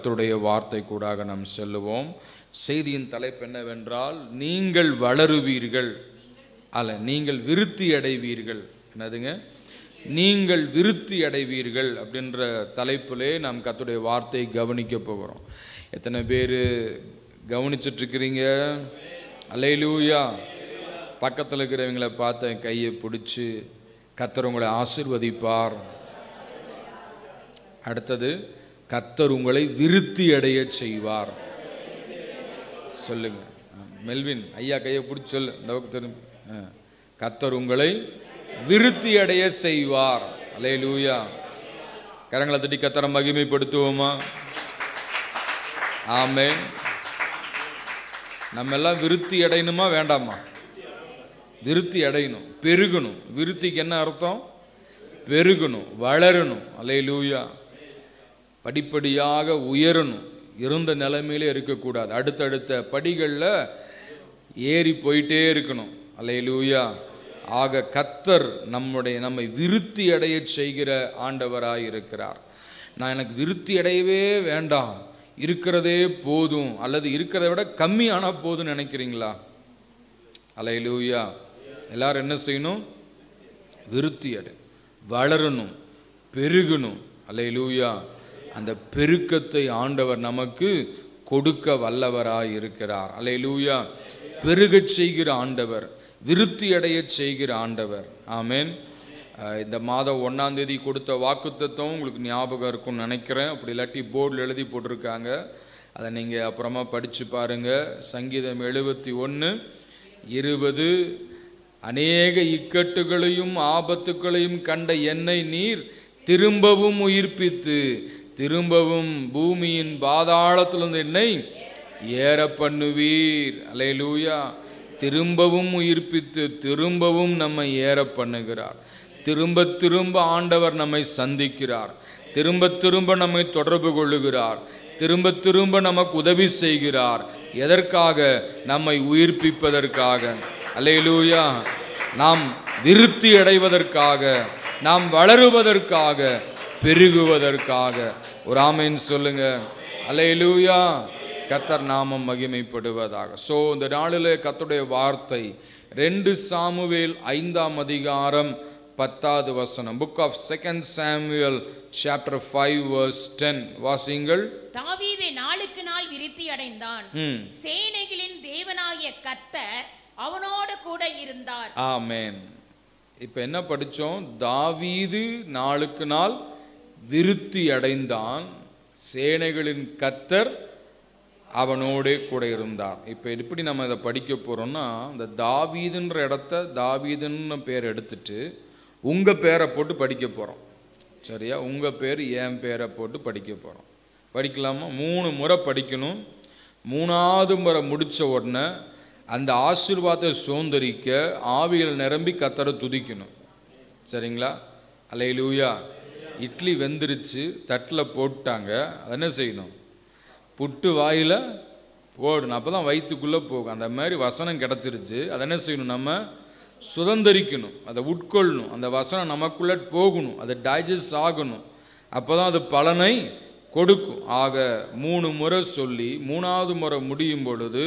கர்த்தருடைய வார்த்தை கூடாக நாம் செல்லுவோம். செய்தியின் தலைப்பு என்னவென்றால், நீங்கள் வளருவீர்கள் அல்ல, நீங்கள் விருத்தி அடைவீர்கள். என்னதுங்க? நீங்கள் விருத்தி அடைவீர்கள் அப்படின்ற தலைப்பிலே நாம் கர்த்தருடைய வார்த்தையை கவனிக்க போகிறோம். எத்தனை பேர் கவனிச்சுட்டு இருக்கிறீங்க? அல்லேலூயா. பக்கத்தில் இருக்கிறவங்களை பார்த்து கையை பிடிச்சி, கர்த்தர் உங்களை ஆசீர்வதிப்பார். அடுத்தது, கர்த்தர் உங்களை விருத்தி அடைய செய்வார். சொல்லுங்க. மெல்வின் ஐயா கையை பிடிச்சி சொல்லு. கர்த்தர் உங்களை விருத்தி அடைய செய்வார். அல்லேலூயா. கரங்களை தட்டி கர்த்தரை மகிமைப்படுத்துவோமா? ஆமென். நம்ம எல்லாம் விருத்தி அடையணுமா வேண்டாமா? விருத்தி அடையணும், பெருகணும். விருத்திக்கு என்ன அர்த்தம்? பெருகணும், வளரணும். அல்லேலூயா. படிப்படியாக உயரணும். இருந்த நிலைமையிலே இருக்கக்கூடாது. அடுத்தடுத்த படிகளில் ஏறி போயிட்டே இருக்கணும். அல்லேலூயா. ஆக கர்த்தர் நம்மை விருத்தி அடைய செய்கிற ஆண்டவராய் இருக்கிறார். நான் எனக்கு விருத்தி அடையவே வேண்டாம், இருக்கிறதே போதும், அல்லது இருக்கிறத விட கம்மியான போதும் நினைக்கிறீங்களா? அல்லேலூயா. எல்லாரும் என்ன செய்யணும்? விருத்தி அடை, வளரணும், பெருகணும். அல்லேலூயா. அந்த பெருக்கத்தை ஆண்டவர் நமக்கு கொடுக்க வல்லவராய் இருக்கிறார். அல்லேலூயா. பெருகச் செய்கிற ஆண்டவர், விருத்தி அடைய செய்கிற ஆண்டவர். ஆமென். இந்த மாதம் 1ஆம் தேதி கொடுத்த வாக்குத்தத்தம் உங்களுக்கு ஞாபகம் இருக்கும்னு நினைக்கிறேன். அப்படி இல்லாட்டி போர்டில் எழுதி போட்டிருக்காங்க, அதை நீங்கள் அப்புறமா படித்து பாருங்கள். சங்கீதம் 71:20, அநேக இக்கட்டுகளையும் ஆபத்துகளையும் கண்ட என்னை நீர் திரும்பவும் உயிர்ப்பித்து திரும்பவும் பூமியின் பாதாளத்திலிருந்து என்னை ஏற பண்ணுவீர். அல்லேலூயா. திரும்பவும் உயிர்ப்பித்து திரும்பவும் நம்மை ஏற பண்ணுகிறார். திரும்ப திரும்ப ஆண்டவர் நம்மை சந்திக்கிறார். திரும்ப திரும்ப நம்மை தொடர்பு கொள்ளுகிறார். திரும்ப திரும்ப நமக்கு உதவி செய்கிறார். எதற்காக? நம்மை உயிர்ப்பிப்பதற்காக. அல்லேலூயா. நாம் விருத்தி அடைவதற்காக, நாம் வளருவதற்காக, பெருகுவதற்காக. ஒரு ஆமென் சொல்லுங்க. அல்லேலூயா. கர்த்தர் நாமம் மகிமைப்படுவதாக. ஸோ இந்த நாளில் கர்த்தருடைய வார்த்தை 2 சாமுவேல் 5ஆம் அதிகாரம் 10வது வசனம். Book of 2 Samuel chapter 5 verse 10 வாசிங்கள். தாவீது நாளுக்கு நாள் விருத்தி அடைந்தான், சேனைகளின் தேவனாகிய கர்த்தர் அவனோடு கூட இருந்தார். ஆமென். இப்போ என்ன படித்தோம்? தாவீது நாளுக்கு நாள் விருத்தி அடைந்தான், சேனைகளின் கர்த்தர் அவனோடே கூட இருந்தார். இப்போ எப்படி நம்ம இதை படிக்க போகிறோம்னா, இந்த தாவீதுன்ற இடத்த தாவீதுன்னு பேர் எடுத்துட்டு உங்கள் பேரை போட்டு படிக்க போகிறோம். சரியா? உங்கள் பேர் என் பேரை போட்டு படிக்க போகிறோம். படிக்கலாமா? 3 முறை படிக்கணும். 3ஆவது முறை முடித்த உடனே அந்த ஆசீர்வாதத்தை சுதந்தரிக்க ஆவியில் நிரம்பி கர்த்தரை துதிக்கணும். சரிங்களா? அல்லேலூயா. இட்லி வெந்துருச்சு, தட்டில் போட்டாங்க, அதை என்ன செய்யணும்? புட்டு வாயில் போடணும். அப்போ தான் வயிற்றுக்குள்ளே போகும். அந்த மாதிரி வசனம் கிடச்சிருச்சு, அதை என்ன செய்யணும்? நம்ம சுதந்தரிக்கணும், அதை உட்கொள்ளணும். அந்த வசனம் நமக்குள்ளே போகணும், அதை டைஜஸ்ட் ஆகணும். அப்போ தான் அது பலனை கொடுக்கும். ஆக 3 முறை சொல்லி 3ஆவது முறை முடியும் பொழுது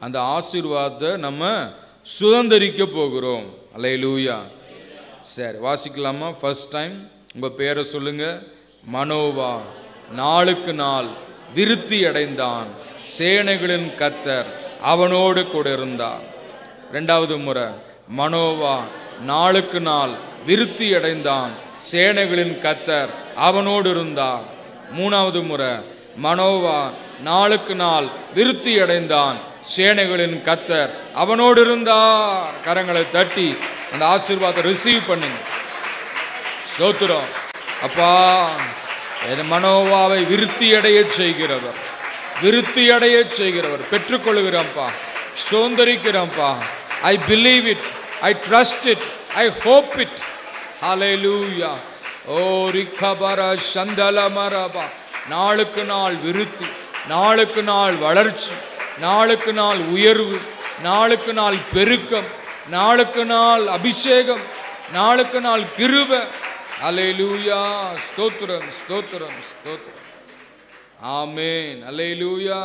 அந்த ஆசீர்வாதத்தை நம்ம சுதந்தரிக்க போகிறோம். அல்லேலூயா. சரி, வாசிக்கலாமா? ஃபர்ஸ்ட் டைம் உங்கள் பேரை சொல்லுங்க. மனோவா நாளுக்கு நாள் விருத்தி அடைந்தான், சேனைகளின் கர்த்தர் அவனோடு கூட இருந்தார். 2வது முறை, மனோவா நாளுக்கு நாள் விருத்தி அடைந்தான், சேனைகளின் கர்த்தர் அவனோடு இருந்தார். 3வது முறை, மனோவா நாளுக்கு நாள் விருத்தி அடைந்தான், சேனைகளின் கர்த்தர் அவனோடு இருந்தார். கரங்களை தட்டி அந்த ஆசீர்வாதத்தை ரிசீவ் பண்ணுங்க. ஸ்தோத்திரம். அப்பா, மனோவாவை விருத்தி அடைய செய்கிறவர், விருத்தி அடைய செய்கிறவர். பெற்றுக்கொள்கிறோம்ப்பா, சுதந்தரிக்கிறோம்ப்பா. I believe it, I trust it, I hope it. Hallelujah. ஓ ரிகபர சந்தலமரபா. நாளுக்கு நாள் விருத்தி, நாளுக்கு நாள் வளர்ச்சி, நாளுக்கு நாள் உயர்வு, நாளுக்கு நாள் பெருக்கம், நாளுக்கு நாள் அபிஷேகம், நாளுக்கு நாள் கிருபை. அல்லேலூயா. ஸ்தோத்திரம், ஸ்தோத்திரம், ஸ்தோத்திரம். ஆமென். அல்லேலூயா.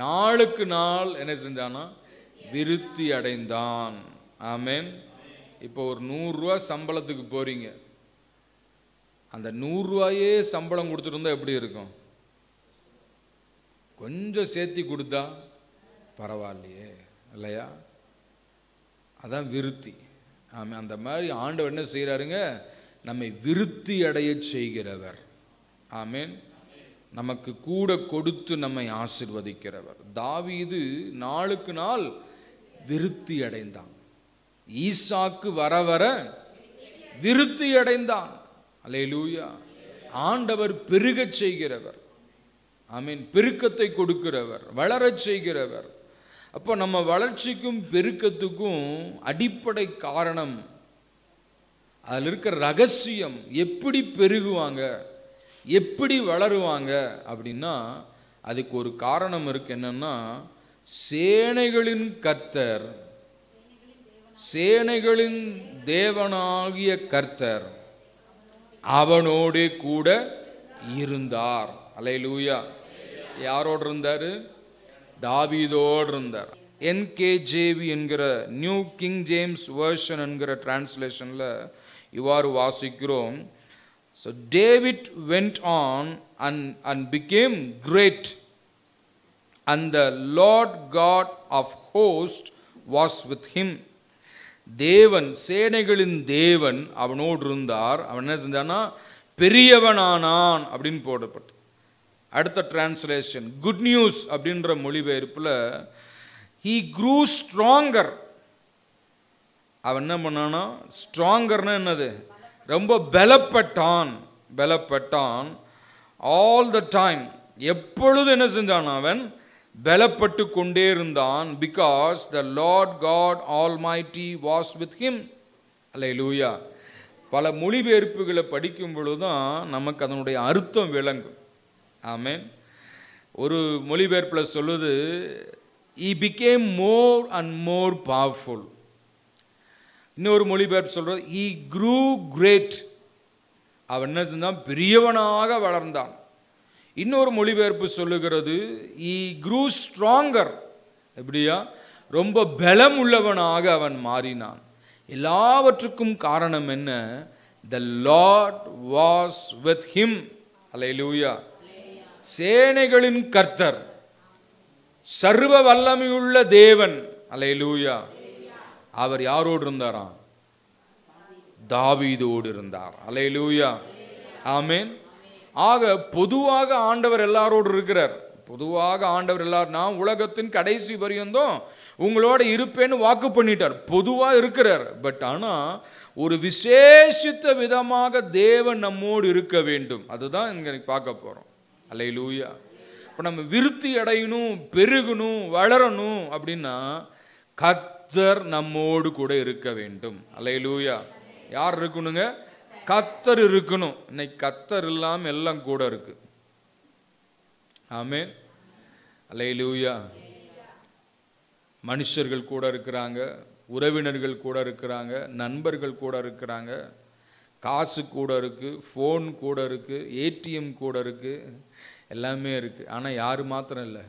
நாளுக்கு நாள் என்ன செஞ்சானா? விருத்தி அடைந்தான். ஆமென். இப்போ ஒரு 100 ரூபாய் சம்பளத்துக்கு போறீங்க. அந்த 100 ரூபாயே சம்பளம் கொடுத்துட்டு இருந்தா எப்படி இருக்கும்? கொஞ்சம் சேர்த்தி கொடுத்தா பரவாயில்லையே, இல்லையா? அதான் விருத்தி. ஆமாம். அந்த மாதிரி ஆண்டவர் என்ன செய்கிறாருங்க? நம்மை விருத்தி அடைய செய்கிறவர். ஆமென். நமக்கு கூட கொடுத்து நம்மை ஆசீர்வதிக்கிறவர். தாவீது நாளுக்கு நாள் விருத்தி அடைந்தான். ஈசாக்கு வர வர விருத்தி அடைந்தான். அல்லேலூயா. ஆண்டவர் பெருகச் செய்கிறவர். ஆமென். பெருக்கத்தை கொடுக்கிறவர், வளரச் செய்கிறவர். அப்போ நம்ம வளர்ச்சிக்கும் பெருக்கத்துக்கும் அடிப்படை காரணம், அதில் இருக்கிற ரகசியம், எப்படி பெருகுவாங்க, எப்படி வளருவாங்க அப்படின்னா அதுக்கு ஒரு காரணம் இருக்கு. என்னன்னா, சேனைகளின் கர்த்தர், சேனைகளின் தேவனாகிய கர்த்தர் அவனோடு கூட இருந்தார். அல்லேலூயா. யாரோடு இருந்தாரு? தாவீதோடு இருந்தார். NKJV என்கிற நியூ கிங் ஜேம்ஸ் வெர்ஷன் என்கிற டிரான்ஸ்லேஷன்ல இவ்வாறு வாசிக்கிறோம். So David went on and became great, and the Lord God of hosts was with him. தேவன், சேனைகளின் தேவன் அவனோடு இருந்தார். அவன் என்ன செஞ்சானா? பெரியவனானான் அப்படின்னு போடப்பட்டு. அடுத்த டிரான்ஸ்லேஷன் குட் நியூஸ் அப்படின்ற மொழிபெயர்ப்பில் he grew stronger. அவன் என்ன பண்ணானா? ஸ்ட்ராங்கர்னா என்னது? ரொம்ப பலப்பட்டான். பலப்பட்டான். ஆல் த டைம், எப்பொழுது என்ன செஞ்சான்? அவன் பலப்பட்டு கொண்டே இருந்தான். Because the lord god almighty was with him. அல்லேலூயா. பல மொழிபெயர்ப்புகளை படிக்கும் பொழுதுதான் நமக்கு அதனுடைய அர்த்தம் விளங்கும். ஆமென். ஒரு மொழிபெயர்ப்பில் சொல்லுது, he became more and more powerful. இன்னொரு மொழிபெயர்ப்பு சொல்றது, he grew great. அவன் என்ன செஞ்சான்? பெரியவனாக வளர்ந்தான். இன்னொரு மொழிபெயர்ப்பு சொல்லுகிறது, he grew stronger. எப்படியா? ரொம்ப பலம் உள்ளவனாக அவன் மாறினான். எல்லாவற்றுக்கும் காரணம் என்ன? the Lord was with him. அல்லேலூயா. சேனைகளின் கர்த்தர், சர்வ வல்லமையுள்ள தேவன். அல்லேலூயா. அவர் யாரோடு இருந்தாராம்? தாவீதோடு இருந்தார். அல்லேலூயா. ஆமென். ஆக பொதுவாக ஆண்டவர் எல்லாரோடு இருக்கிறார். பொதுவாக ஆண்டவர் எல்லாரும், நான் உலகத்தின் கடைசி பரியந்தம் உங்களோட இருப்பேன்னு வாக்கு பண்ணிட்டார். பொதுவாக இருக்கிறார். பட் ஆனால் ஒரு விசேஷித்த விதமாக தேவன் நம்மோடு இருக்க வேண்டும். அதுதான் இங்கே பார்க்க போகிறோம். அல்லேலூயா. இப்போ நம்ம விருத்தி அடையணும், பெருகணும், வளரணும் அப்படின்னா கர்த்தர் நம்மோடு கூட இருக்க வேண்டும். அல்லேலூயா. யார் இருக்கணுங்க? கர்த்தர் இருக்கணும். இன்னைக்கு கர்த்தர் இல்லாமல் எல்லாம் கூட இருக்கு. ஆமென். அல்லேலூயா. மனுஷர்கள் கூட இருக்கிறாங்க, உறவினர்கள் கூட இருக்கிறாங்க, நண்பர்கள் கூட இருக்கிறாங்க, காசு கூட இருக்கு, ஃபோன் கூட இருக்கு, ஏடிஎம் கூட இருக்கு, எல்லாமே இருக்கு. ஆனால் யார் மாத்திரம் இல்லை?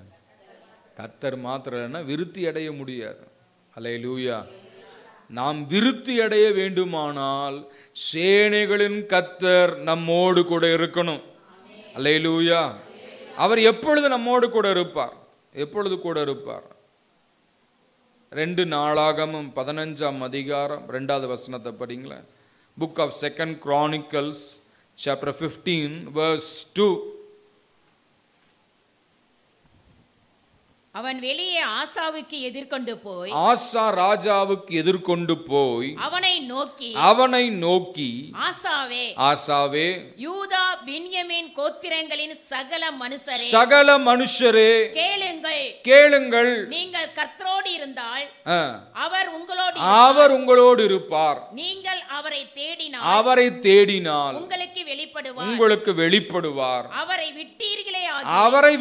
கர்த்தர் மாத்திரம் இல்லைன்னா விருத்தி அடைய முடியாது. அல்லேலூயா. நாம் விருத்தி அடைய வேண்டுமானால் சேனைகளின் கர்த்தர் நம்மோடு கூட இருக்கணும். அல்லேலூயா. அவர் எப்பொழுது நம்மோடு கூட இருப்பார்? எப்பொழுது கூட இருப்பார்? 2 நாளாகமம் 15ஆம் அதிகாரம் 2வது வசனத்தை படிங்களேன். Book of 2 Chronicles chapter 15 verse 2. அவன் வெளியே ஆசாவுக்கு எதிர்கொண்டு போய், ஆசா ராஜாவுக்கு எதிர்கொண்டு போய் அவனை நோக்கி ஆசாவே, ஆசாவே, யூதா பென்யமீன் கோத்திரங்களின் சகல மனுஷரே கேளுங்கள், கேளுங்கள். நீங்கள் கர்த்தரோடு இருந்தால் அவர் உங்களோடு இருப்பார். நீங்கள் அவரை தேடினால் உங்களுக்கு வெளிப்படுவார். அவரை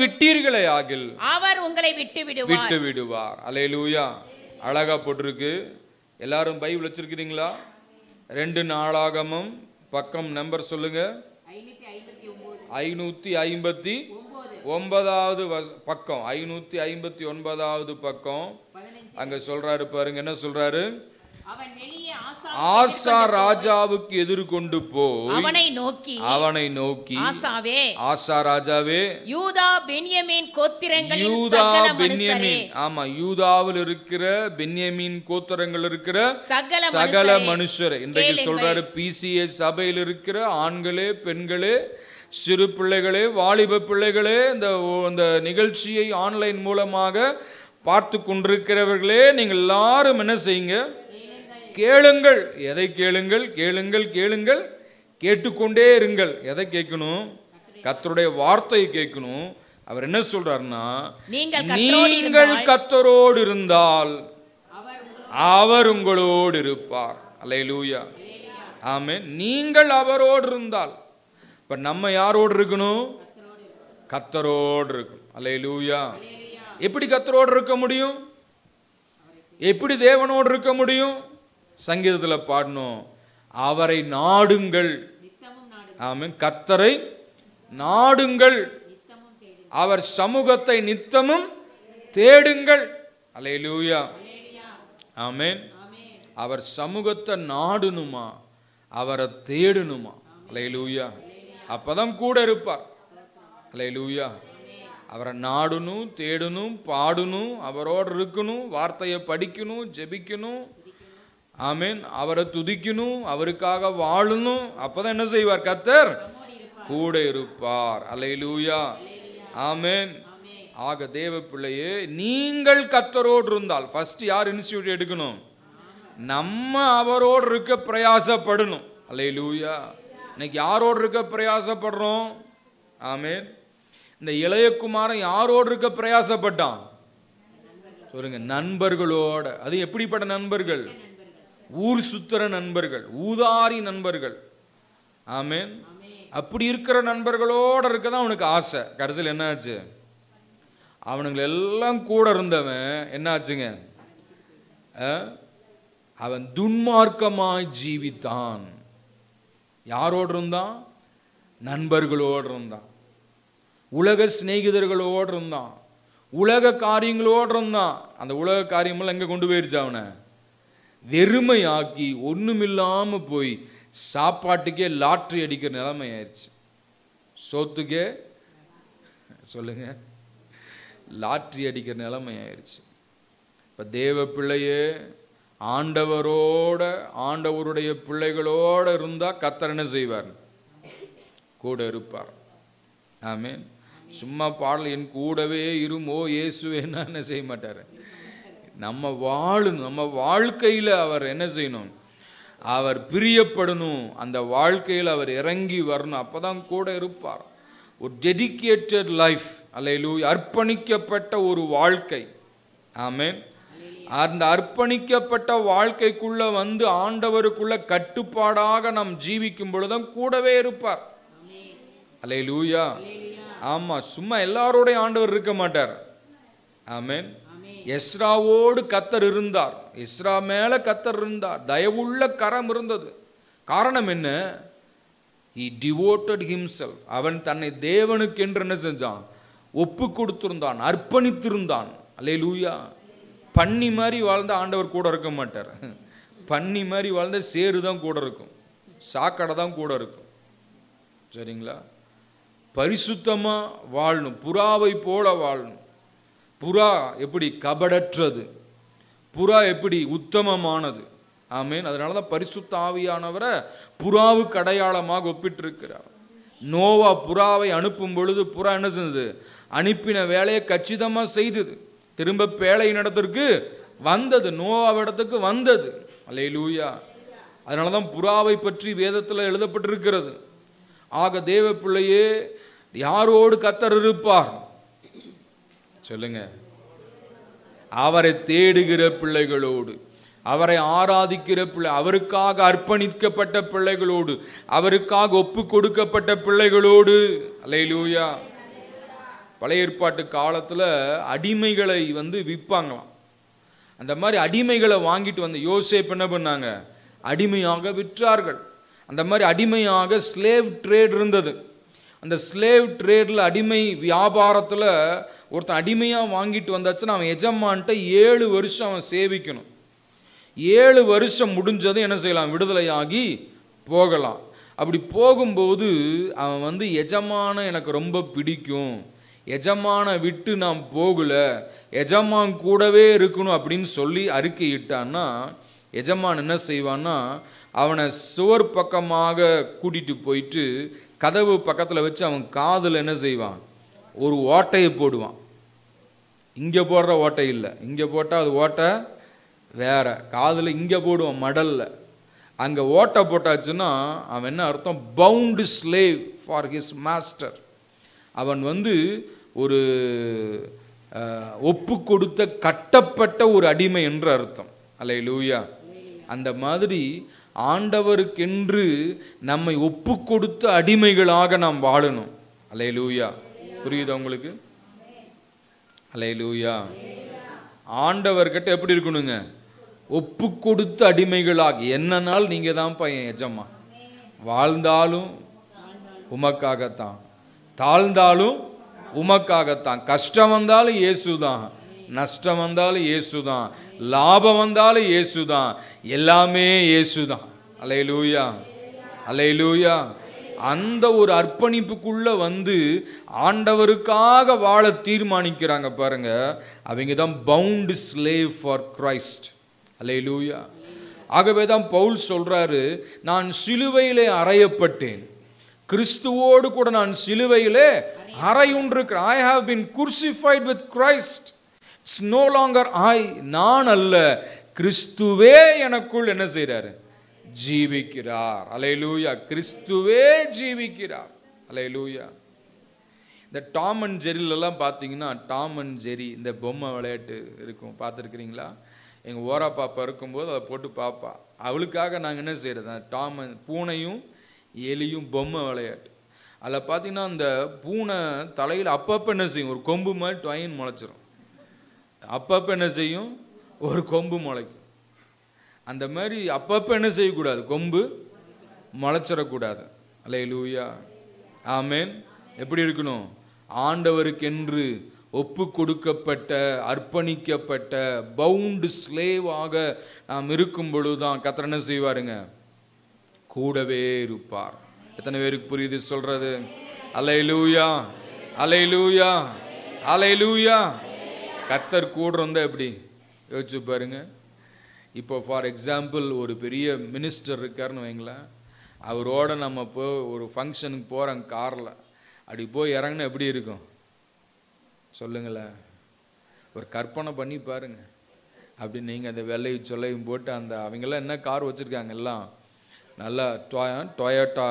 விட்டீர்களே ஆகில் அவர் உங்களை விட்டு விடுவார். அல்லேலூயா. அழகா போட்டிருக்கு. எல்லாரும் பைபிள் வச்சிருக்கிறீங்களா? 2 நாளாகமம் பக்கம் நம்பர் சொல்லுங்க. 559வது பக்கம், 559வது பக்கம். அங்க சொல்றாரு பாருங்க, என்ன சொல்றாரு? ஆசா ராஜாவுக்கு எதிர்கொண்டு போய் அவனை நோக்கி ஆசா ராஜாவே, யூதா பென்யமீன் கோத்திரங்களின் யூதா பென்யமீன், ஆமா, யூதாவில் இருக்கிற பென்யமீன் கோத்திரங்கள் இருக்கிற சகல மனுஷர், இன்றைக்கு சொல்றாரு பிசிஏ சபையில் இருக்கிற ஆண்களே, பெண்களே, சிறு பிள்ளைகளே, வாலிப பிள்ளைகளே, இந்த நிகழ்ச்சியை ஆன்லைன் மூலமாக பார்த்து கொண்டிருக்கிறவர்களே, நீங்கள் எல்லாரும் என்ன செய்யுங்க? கேளுங்கள். எதை கேளுங்கள்? கேளுங்கள், கேளுங்கள், கேட்டுக்கொண்டே இருங்கள். எதை கேட்கணும்? கர்த்தருடைய வார்த்தையை கேட்கணும். அவர் என்ன சொல்றாருன்னா, நீங்கள் கர்த்தரோடு இருந்தால் அவர் உங்களோடு இருப்பார். அல்லேலூயா, ஆமென். நீங்கள் அவரோடு இருந்தால், இப்ப நம்ம யாரோடு இருக்கணும்? கர்த்தரோடு இருக்கணும். அல்லேலூயா. எப்படி கர்த்தரோடு இருக்க முடியும்? எப்படி தேவனோடு இருக்க முடியும்? சங்கீதத்தில் பாடணும், அவரை நாடுங்கள். ஆமென். கர்த்தரை நாடுங்கள், அவர் சமூகத்தை நித்தமும் தேடுங்கள். அல்லேலூயா, ஆமென். அவர் சமூகத்தை நாடணுமா, அவரை தேடணுமா? அல்லேலூயா. அப்பதான் கூட இருப்பார். அல்லேலூயா. அவரை நாடணும், தேடணும், பாடணும், அவரோடு இருக்கணும், வார்த்தையை படிக்கணும், ஜெபிக்கணும். ஆமென். அவரை துதிக்கணும், அவருக்காக வாழணும். அப்பதான் என்ன செய்வார்? கர்த்தர் கூட இருப்பார். அல்லேலூயா, ஆமென். ஆக தேவ பிள்ளையே, நீங்கள் கர்த்தரோடு இருந்தால், ஃபர்ஸ்ட் யார் இனிஷியேட்டிவ் எடுக்கணும்? நம்ம அவரோடு இருக்க பிரயாசப்படணும். அல்லேலூயா. இன்னைக்கு யாரோடு இருக்க பிரயாசப்படுறோம்? ஆமென். இந்த இளையகுமாரன் யாரோடு இருக்க பிரயாசப்பட்டான்? சொல்லுங்க, நண்பர்களோட. அது எப்படிப்பட்ட நண்பர்கள்? ஊர் சுத்துற நண்பர்கள், ஊதாரி நண்பர்கள். ஆமென். அப்படி இருக்கிற நண்பர்களோட இருக்கதான் அவனுக்கு ஆசை. கடைசியில் என்ன ஆச்சு? அவனுங்களை எல்லாம் கூட இருந்தவன் என்ன ஆச்சுங்க? அவன் துன்மார்க்கமாய் ஜீவித்தான். யாரோடு இருந்தான்? நண்பர்களோடு இருந்தான், உலக சிநேகிதர்களோடு இருந்தான், உலக காரியங்களோடு இருந்தான். அந்த உலக காரியமெல்லாம் எங்க கொண்டு போயிருச்சு? அவனை வெறுமையாக்கி ஒண்ணுமில்லாம போய் சாப்பாட்டுக்கே லாட்ரி அடிக்கிற நிலைமை ஆயிடுச்சு. சோத்துக்கே சொல்லுங்க, லாட்ரி அடிக்கிற நிலைமை ஆயிடுச்சு. இப்ப தேவ பிள்ளையே, ஆண்டவரோட, ஆண்டவருடைய பிள்ளைகளோட இருந்தா கர்த்தர் என்ன செய்வார்? கூட இருப்பார். ஆமென். சும்மா பாடல் என் கூடவே இருமோ இயேசுவேன்னா என்ன செய்ய மாட்டாரு? நம்ம வாழணும். நம்ம வாழ்க்கையில் அவர் என்ன செய்யணும்? அவர் பிரியப்படணும். அந்த வாழ்க்கையில் அவர் இறங்கி வரணும். அப்பதான் கூட இருப்பார். ஒரு டெடிகேட்டட் லைஃப். அல்லேலூயா. அர்ப்பணிக்கப்பட்ட ஒரு வாழ்க்கை. ஆமென். அந்த அர்ப்பணிக்கப்பட்ட வாழ்க்கைக்குள்ள வந்து ஆண்டவருக்குள்ள கட்டுப்பாடாக நாம் ஜீவிக்கும் பொழுதுதான் கூடவே இருப்பார். அல்லேலூயா. ஆமா, சும்மா எல்லாரோட ஆண்டவர் இருக்க மாட்டார். ஆமென். எஸ்ராவோடு கர்த்தர் இருந்தார். எஸ்ரா மேல கர்த்தர் இருந்தார். தயவுள்ள கரம் இருந்தது. காரணம் என்ன? he devoted himself. அவன் தன்னை தேவனுக்கு என்று என்ன செஞ்சான்? ஒப்பு கொடுத்திருந்தான், அர்ப்பணித்திருந்தான். அல்லேலூயா. பன்னி மாதிரி வாழ்ந்த ஆண்டவர் கூட இருக்க மாட்டார். பன்னி மாதிரி வாழ்ந்த சேரு தான் கூட இருக்கும், சாக்கடை தான் கூட இருக்கும். சரிங்களா? பரிசுத்தமா வாழணும், புறாவை போல வாழணும். புறா எப்படி கபடற்றது, புறா எப்படி உத்தமமானது. ஆமேன். அதனால தான் பரிசுத்த ஆவியானவரை புறாவுக்கு அடையாளமாக ஒப்பிட்டிருக்கிறார். நோவா புறாவை அனுப்பும் பொழுது புறா என்ன செஞ்சது? அனுப்பின வேலையை கச்சிதமாக செய்தது. திரும்ப பேழை இடத்திற்கு வந்தது, நோவாவிடத்துக்கு வந்தது. அல்லேலூயா. அதனால தான் புறாவை பற்றி வேதத்தில் எழுதப்பட்டிருக்கிறது. ஆக தேவ பிள்ளையே, யாரோடு கர்த்தர் இருப்பார் சொல்லுங்க? அவரை தேடுகிற பிள்ளைகளோடு, அவரை ஆராதிக்கிற பிள்ளை, அவருக்காக அர்ப்பணிக்கப்பட்ட பிள்ளைகளோடு, அவருக்காக ஒப்பு கொடுக்கப்பட்ட பிள்ளைகளோடு. அல்லேலூயா. பழைய ஏற்பாட்டு காலத்தில் அடிமைகளை விற்பாங்களாம். அந்த மாதிரி அடிமைகளை வாங்கிட்டு வந்த யோசேப்பு என்ன பண்ணாங்க? அடிமையாக விற்றார்கள். அந்த மாதிரி அடிமையாக ஸ்லேவ் ட்ரேட் இருந்தது. அந்த ஸ்லேவ் ட்ரேடில், அடிமை வியாபாரத்தில் ஒருத்தன் அடிமையாக வாங்கிட்டு வந்தாச்சுன்னா அவன் எஜமான்ட்ட 7 வருஷம் அவன் சேவிக்கணும். 7 வருஷம் முடிஞ்சதும் என்ன செய்யலாம்? விடுதலையாகி போகலாம். அப்படி போகும்போது அவன் எஜமான எனக்கு ரொம்ப பிடிக்கும், எஜமான விட்டு நான் போகல, எஜமான் கூடவே இருக்கணும் அப்படின்னு சொல்லி அறிக்கையிட்டான்னா எஜமான் என்ன செய்வான்னா அவனை சுவர் பக்கமாக கூட்டிட்டு போயிட்டு கதவு பக்கத்தில் வச்சு அவன் காதில் என்ன செய்வான்? ஒரு ஓட்டையை போடுவான். இங்கே போடுற ஓட்டை இல்லை, இங்கே போட்டால் அது ஓட்டை வேற, காதில் இங்கே போடுவான் மடலில். அங்கே ஓட்டை போட்டாச்சுன்னா அவன் என்ன அர்த்தம்? Bound slave for his master. அவன் ஒரு ஒப்பு கொடுத்த கட்டப்பட்ட ஒரு அடிமை என்று அர்த்தம். அல்லேலூயா. அந்த மாதிரி ஆண்டவருக்கென்று நம்மை ஒப்பு கொடுத்த அடிமைகளாக நாம் வாழணும். அல்லேலூயா. புரியுதா உங்களுக்கு? அல்லேலூயா. ஆண்டவர்கிட்ட எப்படி இருக்கணுங்க? ஒப்பு கொடுத்த அடிமைகளாக. என்னன்னாலும் நீங்க தான் பையன் எஜமா. வாழ்ந்தாலும் உமக்காகத்தான், தாழ்ந்தாலும் உமக்காகத்தான், கஷ்டம் வந்தாலும் இயேசுதான், நஷ்டம் வந்தாலும் இயேசுதான், லாபம் வந்தாலும் இயேசுதான், எல்லாமே இயேசுதான். அல்லேலூயா, அல்லேலூயா. அந்த ஒரு அர்ப்பணிப்புக்குள்ள ஆண்டவருக்காக வாழ தீர்மானிக்கிறாங்க பாருங்க, அவங்க தான் பவுண்ட் ஸ்லேவ் ஃபார் கிரைஸ்ட். அல்லேலூயா. ஆகவே தான் பவுல் சொல்றாரு, நான் சிலுவையிலே அறையப்பட்டேன், கிறிஸ்துவோடு கூட நான் சிலுவையிலே அறையுண்டிருக்கிறேன். I have been crucified with Christ. It's no longer I, நான் அல்ல, கிறிஸ்துவே எனக்குள் என்ன செய்றாரு? ஜீவிக்கிறார். அல்லேலூயா. கிறிஸ்துவே ஜீவிக்கிறார். அல்லேலூயா. இந்த டாம் அண்ட் ஜெரிலெல்லாம் பார்த்தீங்கன்னா, டாம் அண்ட் ஜெரி இந்த பொம்மை விளையாட்டு இருக்கும், பார்த்துருக்கிறீங்களா? எங்கள் ஓரா பாப்பா இருக்கும்போது அதை போட்டு பார்ப்பா. அவளுக்காக நாங்கள் என்ன செய்கிறது? டாம் பூனையும் எலியும் பொம்மை விளையாட்டு. அதில் பார்த்தீங்கன்னா அந்த பூனை தலையில் அப்பப்போ என்ன செய்யும்? ஒரு கொம்பு மாதிரி டொயின் முளைச்சிரும். அப்பப்போ என்ன செய்யும்? ஒரு கொம்பு முளைக்கும். அந்த மாதிரி அப்பப்போ என்ன செய்யக்கூடாது? கொம்பு முளைச்சிடக்கூடாது. அல்லேலூயா. ஆமென். எப்படி இருக்கணும்? ஆண்டவருக்கென்று ஒப்பு கொடுக்கப்பட்ட, அர்ப்பணிக்கப்பட்ட பவுண்டு ஸ்லேவாக நாம் இருக்கும் பொழுதுதான் கர்த்தர் என்ன செய்வாருங்க? கூடவே இருப்பார். எத்தனை பேருக்கு புரியுது சொல்றது? அல்லேலூயா, அல்லேலூயா, அல்லேலூயா. கர்த்தர் கூட இருந்தா எப்படி? யோசிச்சு பாருங்க. இப்போ ஃபார் எக்ஸாம்பிள் ஒரு பெரிய மினிஸ்டர் இருக்காருன்னு வைங்களேன், அவரோட நம்ம ஒரு ஃபங்க்ஷனுக்கு போகிறோம் காரில், அப்படி போய் இறங்கினா எப்படி இருக்கும் சொல்லுங்களேன்? ஒரு கற்பனை பண்ணி பாருங்க. அப்படி நீங்கள் அந்த வெள்ளையும் சொல்லையும் போட்டு அந்த அவங்கெல்லாம் என்ன கார் வச்சுருக்காங்க? எல்லாம் நல்லா டொயோட்டா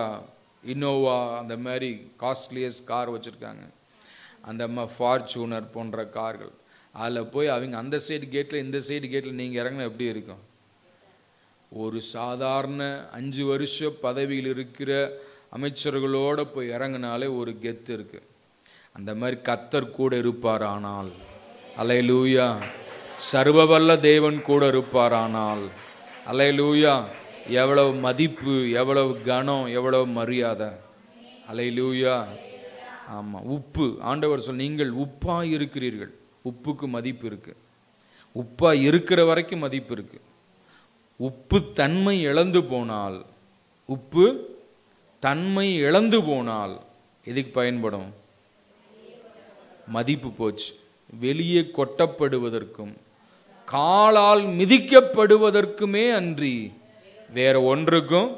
இன்னோவா அந்த மாதிரி காஸ்ட்லியஸ்ட் கார் வச்சுருக்காங்க. அந்த ஃபார்ச்சூனர் போன்ற கார்கள். அதில் போய் அவங்க அந்த சைடு கேட்டில் இந்த சைடு கேட்டில் நீங்கள் இறங்கினா எப்படி இருக்கும்? ஒரு சாதாரண 5 வருஷ பதவியில் இருக்கிற அமைச்சர்களோடு போய் இறங்கினாலே ஒரு கெத்து இருக்குது. அந்த மாதிரி கர்த்தர் கூட இருப்பாரானால், அல்லேலூயா, சர்வவல்ல தேவன் கூட இருப்பாரானால், அல்லேலூயா, எவ்வளவு மதிப்பு, எவ்வளவு கனம், எவ்வளவு மரியாதை. அல்லேலூயா. ஆமாம். உப்பு, ஆண்டவர் சொல், நீங்கள் உப்பா இருக்கிறீர்கள். உப்புக்கு மதிப்பு இருக்கு. உப்பா இருக்கிற வரைக்கும் மதிப்பு இருக்கு. உப்பு தன்மை இழந்து போனால், உப்பு தன்மை இழந்து போனால் எதுக்கு பயன்படும்? மதிப்பு போச்சு. வெளியே கொட்டப்படுவதற்கும் காலால் மிதிக்கப்படுவதற்குமே அன்றி வேற ஒன்றுக்கும்.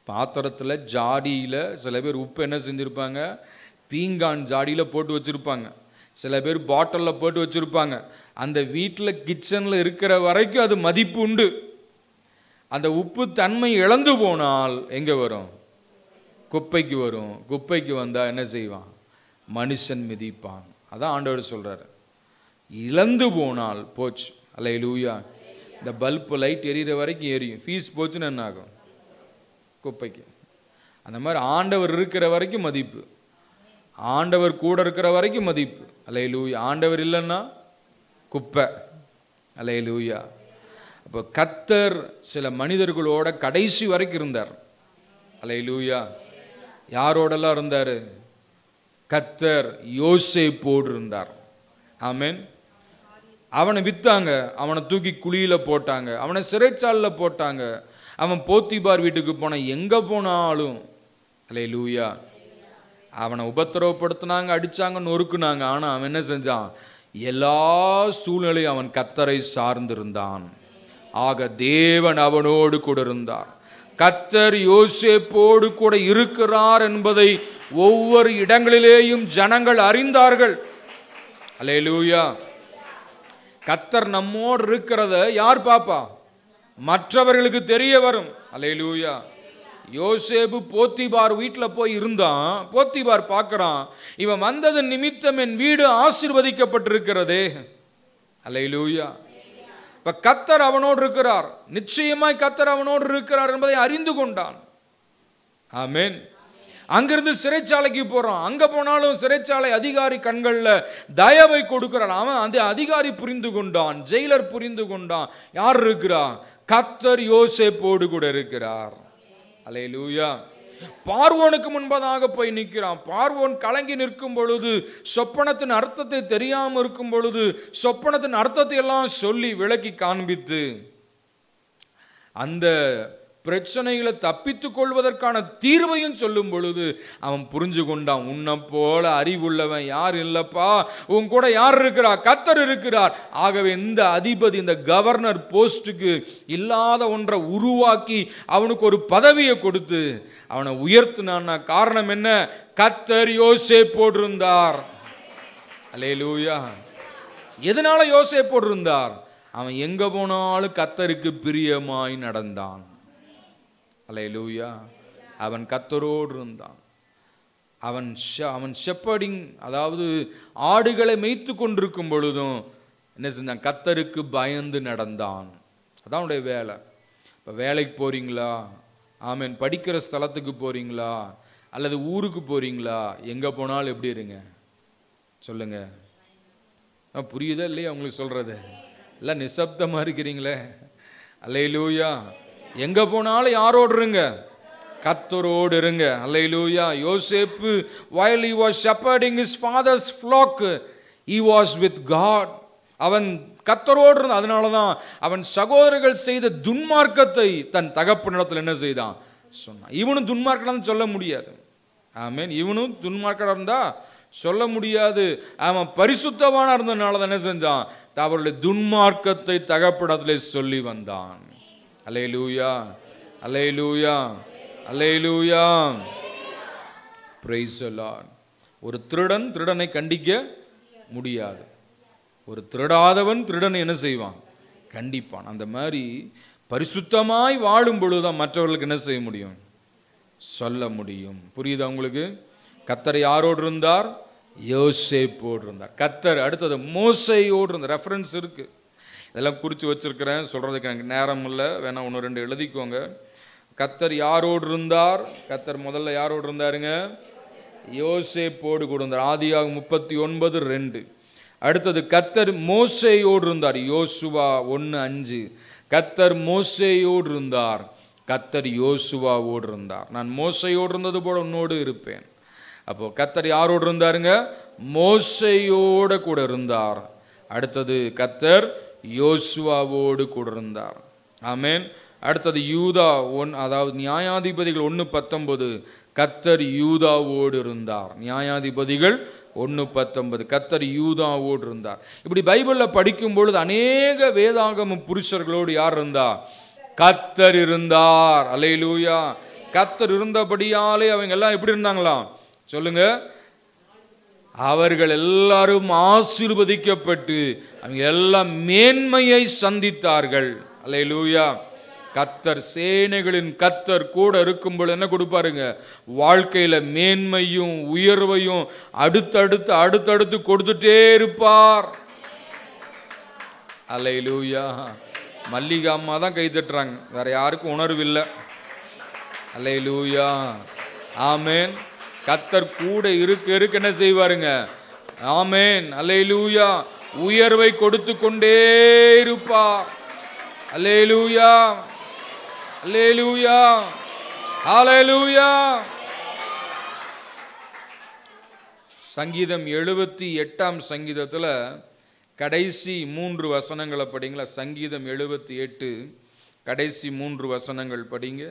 பாத்திரத்தில் ஜாடியில் சில பேர் உப்பு என்ன செஞ்சுருப்பாங்க? பீங்கான் ஜாடியில் போட்டு வச்சுருப்பாங்க. சில பேர் பாட்டிலில் போட்டு வச்சுருப்பாங்க. அந்த வீட்டில் கிச்சனில் இருக்கிற வரைக்கும் அது மதிப்பு உண்டு. அந்த உப்பு தன்மை இழந்து போனால் எங்கே வரும்? குப்பைக்கு வரும். குப்பைக்கு வந்தால் என்ன செய்வான்? மனுஷன் மிதிப்பான். அதான் ஆண்டவர் சொல்கிறார், இழந்து போனால் போச்சு. அல்லேலூயா. இந்த பல்பு லைட் எரியிற வரைக்கும் எரியும், ஃபீஸ் போச்சுன்னு என்ன ஆகும்? குப்பைக்கு. அந்த மாதிரி ஆண்டவர் இருக்கிற வரைக்கும் மதிப்பு, ஆண்டவர் கூட இருக்கிற வரைக்கும் மதிப்பு. அல்லேலூயா. ஆண்டவர் இல்லைன்னா குப்பை. அல்லேலூயா. அப்போ கர்த்தர் சில மனிதர்களோட கடைசி வரைக்கும் இருந்தார். அல்லேலூயா. யாரோடெல்லாம் இருந்தார்? கர்த்தர் யோசேப்போடு இருந்தார். ஆமென். அவனை வித்தாங்க, அவனை தூக்கி குழியில போட்டாங்க, அவனை சிறைச்சாலையில் போட்டாங்க, அவன் போத்திபார் வீட்டுக்கு போன, எங்க போனாலும் அல்லேலூயா அவனை உபத்திரவப்படுத்தினாங்க, அடிச்சாங்க, நொறுக்குனாங்க. ஆனா அவன் என்ன செஞ்சான்? எல்லா சூழ்நிலையும் அவன் கர்த்தரை சார்ந்திருந்தான். ஆக தேவன் அவனோடு கூட இருந்தார். கர்த்தர் யோசேப்போடு கூட இருக்கிறார் என்பதை ஒவ்வொரு இடங்களிலேயும் ஜனங்கள் அறிந்தார்கள். அல்லேலூயா. கர்த்தர் நம்மோடு இருக்கிறத யார் பாப்பா? மற்றவர்களுக்கு தெரிய வரும். அல்லேலூயா. யோசேப்பு போத்திபார் வீட்டில் போய் இருந்தான். போத்திபார் பார்க்கிறான், இவன் வந்தது நிமித்தம் என் வீடு ஆசீர்வதிக்கப்பட்டிருக்கிறதே. அல்லேலூயா. இப்ப கர்த்தர் அவனோடு இருக்கிறார், நிச்சயமாய் கர்த்தர் அவனோடு இருக்கிறார் என்பதை அறிந்து கொண்டான். ஆமென். அங்கிருந்து சிறைச்சாலைக்கு போறான். அங்க போனாலும் சிறைச்சாலை அதிகாரி கண்கள்ல தயவை கொடுக்கிறான். அவன் அந்த அதிகாரி புரிந்து கொண்டான், ஜெயிலர் புரிந்து கொண்டான், யார் இருக்கிறா? கர்த்தர் யோசேப்போடு கூட இருக்கிறார். அல்லேலூயா. பார்வோனுக்கு முன்பதாக போய் நிற்கிறான். பார்வோன் கலங்கி நிற்கும் பொழுது, சொப்பனத்தின் அர்த்தத்தை தெரியாமல் இருக்கும் பொழுது, சொப்பனத்தின் அர்த்தத்தை எல்லாம் சொல்லி விளக்கி காண்பித்து அந்த பிரச்சனைகளை தப்பித்துக் கொள்வதற்கான தீர்வையும் சொல்லும் பொழுது அவன் புரிஞ்சு கொண்டான், உன்னை போல அறிவுள்ளவன் யார் இல்லப்பா, உன் கூட யார் இருக்கிறார்? கர்த்தர் இருக்கிறார். ஆகவே இந்த அதிபதி, இந்த கவர்னர் போஸ்டுக்கு இல்லாத ஒன்றை உருவாக்கி அவனுக்கு ஒரு பதவியை கொடுத்து அவனை உயர்த்தினான்னா காரணம் என்ன? கர்த்தர் யோசேப்போடு இருந்தார். அல்லேலூயா. எதனால யோசேப்போடு இருந்தார்? அவன் எங்க போனாலும் கர்த்தருக்கு பிரியமாய் நடந்தான். அல்லேலூயா. அவன் கர்த்தரோடு இருந்தான். அவன் ஷெப்பர்டிங், அதாவது ஆடுகளை மேய்த்து கொண்டிருக்கும் பொழுதும் என்ன செஞ்சான்? கர்த்தருக்கு பயந்து நடந்தான். அதான் அவனுடைய வேலை. இப்போ வேலைக்கு போறீங்களா? ஆமென். படிக்கிற ஸ்தலத்துக்கு போறீங்களா? அல்லது ஊருக்கு போறீங்களா? எங்க போனாலும் எப்படி இருங்க சொல்லுங்க. புரியுதா இல்லையா உங்களுக்கு சொல்றது? எல்லாம் நிசப்தமா இருக்கிறீங்களே. அல்லேலூயா. எங்க போனாலும் யாரோடு இருங்க? கர்த்தரோடு இருங்க. அல்லேலூயா. யோசேப்பு, while he was shepherding his father's flock, he was with God. அவன் கர்த்தரோடு இருந்தான். அதனாலதான் அவன் சகோதரர்கள் செய்த துன்மார்க்கத்தை தன் தகப்பனிடத்தில் என்ன செய்தான்? சொன்னான். இவனும் துன்மார்க்கன்னு சொல்ல முடியாது. ஆமென். இவனும் துன்மார்க்கனா இருந்தா சொல்ல முடியாது. அவன் பரிசுத்தவானா இருந்தனால தான் என்ன செஞ்சான்? அவருடைய துன்மார்க்கத்தை தகப்பனிடத்திலே சொல்லி வந்தான். அல்லேலூயா. அல்லேலூயா. அல்லேலூயா. Praise the lord. ஒரு திருடன் திருடனை கண்டிக்க முடியாது. ஒரு திருடாதவன் திருடனை என்ன செய்வான்? கண்டிப்பான். அந்த மாதிரி பரிசுத்தமாய் வாழும் பொழுதுதான் மற்றவர்களுக்கு என்ன செய்ய முடியும்? சொல்ல முடியும். புரியுதா உங்களுக்கு? கர்த்தர் யாரோடு இருந்தார்? யோசேப்போடு இருந்தார். கர்த்தர் அடுத்தது மோசேயோடு இருந்தார். ரெஃபரன்ஸ் இருக்கு, இதெல்லாம் குறித்து வச்சிருக்கிறேன், சொல்றதுக்கு எனக்கு நேரம் இல்லை, வேணா 1-2 எழுதிக்கோங்க. கர்த்தர் யாரோடு இருந்தார்? கர்த்தர் முதல்ல யாரோடு இருந்தாருங்க? யோசேப்போடு கூட இருந்தார். ஆதியாகமம் 39:2. அடுத்தது கர்த்தர் மோசேயோடு இருந்தார். யோசுவா 1:5. கர்த்தர் மோசேயோடு இருந்தார். கர்த்தர் யோசுவாவோடு இருந்தார். நான் மோசேயோடு இருந்தது போல உன்னோடு இருப்பேன். அப்போ கர்த்தர் யாரோடு இருந்தாருங்க? மோசேயோடு கூட இருந்தார். அடுத்தது கர்த்தர் யோசுவாவோடு கூட இருந்தார். ஆமென். அடுத்தது யூதா 1, அதாவது நியாயாதிபதிகள் 1:19. கர்த்தர் யூதாவோடு இருந்தார். நியாயாதிபதிகள் 1:19. கர்த்தர் யூதாவோடு இருந்தார். இப்படி பைபிளில் படிக்கும் பொழுது அநேக வேதாகம புருஷர்களோடு யார் இருந்தா? கர்த்தர் இருந்தார். அல்லேலூயா. கர்த்தர் இருந்தபடியாலே அவங்க எல்லாம் எப்படி இருந்தாங்களாம் சொல்லுங்க? அவர்கள் எல்லாரும் ஆசீர்வதிக்கப்பட்டு அவங்க எல்லாம் மேன்மையை சந்தித்தார்கள். அல்லேலூயா. கர்த்தர் சேனைகளின் கர்த்தர் கூட இருக்கும்போது என்ன கொடுப்பாருங்க? வாழ்க்கையில மேன்மையும் உயர்வையும் அடுத்தடுத்து அடுத்தடுத்து கொடுத்துட்டே இருப்பார். அல்லேலூயா. மல்லிகா அம்மா தான் கை தட்டுறாங்க, வேற யாருக்கும் உணர்வு இல்லை. அல்லேலூயா. ஆமென். கர்த்தர் கூட இருக்க என்ன செய்வாருங்க? ஆமென். அல்லேலூயா. உயர்வை கொடுத்து கொண்டே இருப்பார். அல்லேலூயா. அல்லேலூயா. ஹல்லேலூயா. சங்கீதம் 78ஆம் சங்கீதத்தில் கடைசி 3 வசனங்களை படிங்களா. சங்கீதம் 78 கடைசி 3 வசனங்கள் படிங்க.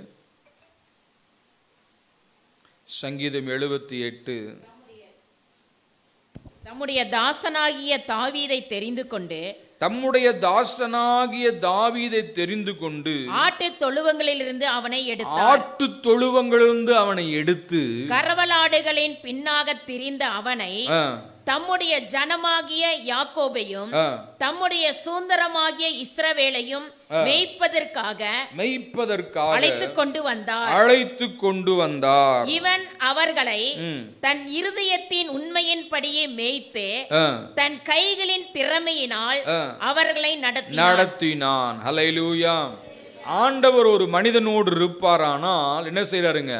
சங்கீதம் 78. தம்முடைய தாசனாகிய தாவீதை தெரிந்து கொண்டு ஆட்டுத் தொழுவங்களிலிருந்து அவனை எடுத்து கறவலாடுகளின் பின்னாக திரிந்த அவனை தம்முடைய ஜனமாகிய யாக்கோபையும் தம்முடைய சுதந்திரமாகிய இஸ்ரவேலையும் மேய்ப்பதற்காக அழைத்து கொண்டு வந்தார். இவன் அவர்களை தன் இருதயத்தின் உண்மையின்படியே மேய்த்து தன் கைகளின் திறமையினால் அவர்களை நடத்தினான். ஹல்லேலூயா. ஆண்டவர் ஒரு மனிதனோடு இருப்பாரானால் என்ன செய்றாருங்க,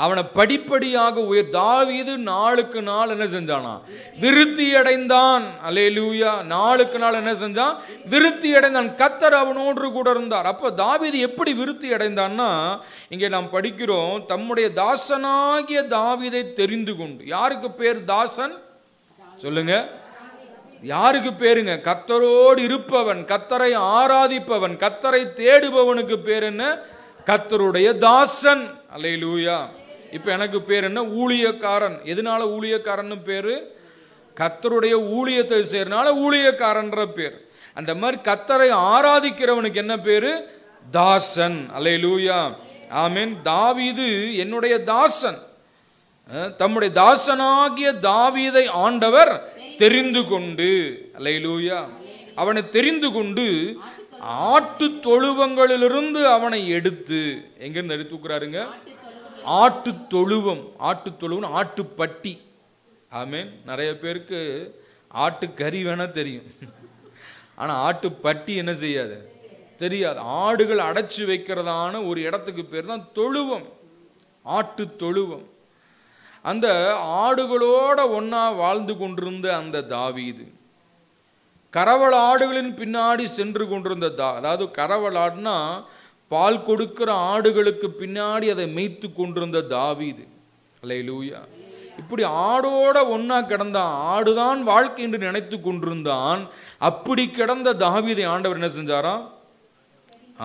அவனை படிப்படியாக தாவீது நாளுக்கு நாள் என்ன செஞ்சானா, விருத்தி அடைந்தான். அல்லேலூயா. நாளுக்கு நாள் என்ன செஞ்சான், விருத்தி அடைந்தான். கர்த்தர் அவனோடு கூட இருந்தார். அப்போ தாவீது எப்படி விருத்தி அடைந்தான்னா, இங்கே நாம் படிக்கிறோம், தம்முடைய தாசனாகிய தாவீதை தெரிந்து கொண்டு. யாருக்கு பேர் தாசன் சொல்லுங்க, யாருக்கு பேருங்க? கர்த்தரோடு இருப்பவன், கர்த்தரை ஆராதிப்பவன், கர்த்தரை தேடுபவனுக்கு பேர் என்ன? கர்த்தருடைய தாசன். அல்லேலூயா. இப்போ எனக்கு பேர் என்ன? ஊழியக்காரன். எதனால ஊழியக்காரன் பேரு? கர்த்தருடைய ஊழியத்தை செய்யறனால ஊழியக்காரன்ற பேர். அந்த மாதிரி கர்த்தரை ஆராதிக்கிறவனுக்கு என்ன பேரு? தாசன். அல்லேலூயா. ஆமென். தாவீது என்னுடைய தாசன். தம்முடைய தாசனாகிய தாவீதை ஆண்டவர் தெரிந்து கொண்டு, அல்லேலூயா, அவனை தெரிந்து கொண்டு ஆட்டு தொழுவங்களிலிருந்து அவனை எடுத்து, எங்கிருந்து எடுத்து தூக்குறாருங்க? ஆட்டு தொழுவம். ஆட்டு தொழுவம் ஆட்டுப்பட்டி. ஆமென். நிறைய பேருக்கு ஆட்டு கறி வேணா தெரியும், ஆனா ஆட்டுப்பட்டி என்ன செய்யாது, தெரியாது. ஆடுகள் அடைச்சு வைக்கிறதான ஒரு இடத்துக்கு பேர் தான் தொழுவம், ஆட்டு தொழுவம். அந்த ஆடுகளோட ஒன்னா வாழ்ந்து கொண்டிருந்த அந்த தாவீது கறவல் ஆடுகளின் பின்னாடி சென்று கொண்டிருந்த அதாவது கறவல் ஆடுனா பால் கொடுக்கிற ஆடுகளுக்கு பின்னாடி அதை மேய்த்து கொண்டிருந்த தாவீது. அல்லேலூயா. இப்படி ஆடோட ஒன்னா கிடந்தான். ஆடுதான் வாழ்க்கை என்று நினைத்து கொண்டிருந்தான். அப்படி கிடந்த தாவீதை ஆண்டவர் என்ன செஞ்சாராம்?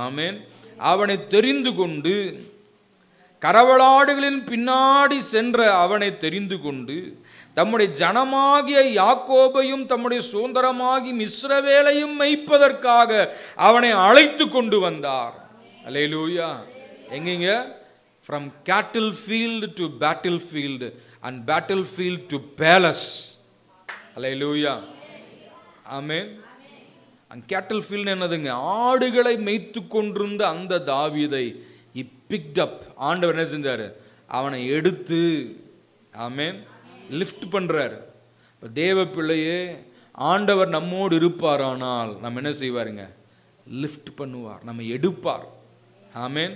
ஆமென். அவனை தெரிந்து கொண்டு, கறவலாடுகளின் பின்னாடி சென்ற அவனை தெரிந்து கொண்டு, தம்முடைய ஜனமாகிய யாக்கோபையும் தம்முடைய சுதந்திரமாகி இஸ்ரவேலையும் மேய்ப்பதற்காக அவனை அழைத்து கொண்டு வந்தார். அல்லேலூயா. எங்கீங்க? from cattle field to battlefield and battlefield to palace. அல்லேலூயா. ஆமென். அந்த cattle field என்னதுங்க? ஆடுகளை மேய்த்து கொண்டிருந்த அந்த தாவீதை he picked up. ஆண்டவர் என்ன செஞ்சாரு? அவனை எடுத்து, ஆமென், லிஃப்ட் பண்றாரு. தேவ பிள்ளையே, ஆண்டவர் நம்மோடு இருப்பாரானால் நம்ம என்ன செய்வாருங்க? லிஃப்ட் பண்ணுவார், நம்ம எடுப்பார். ஆமென்.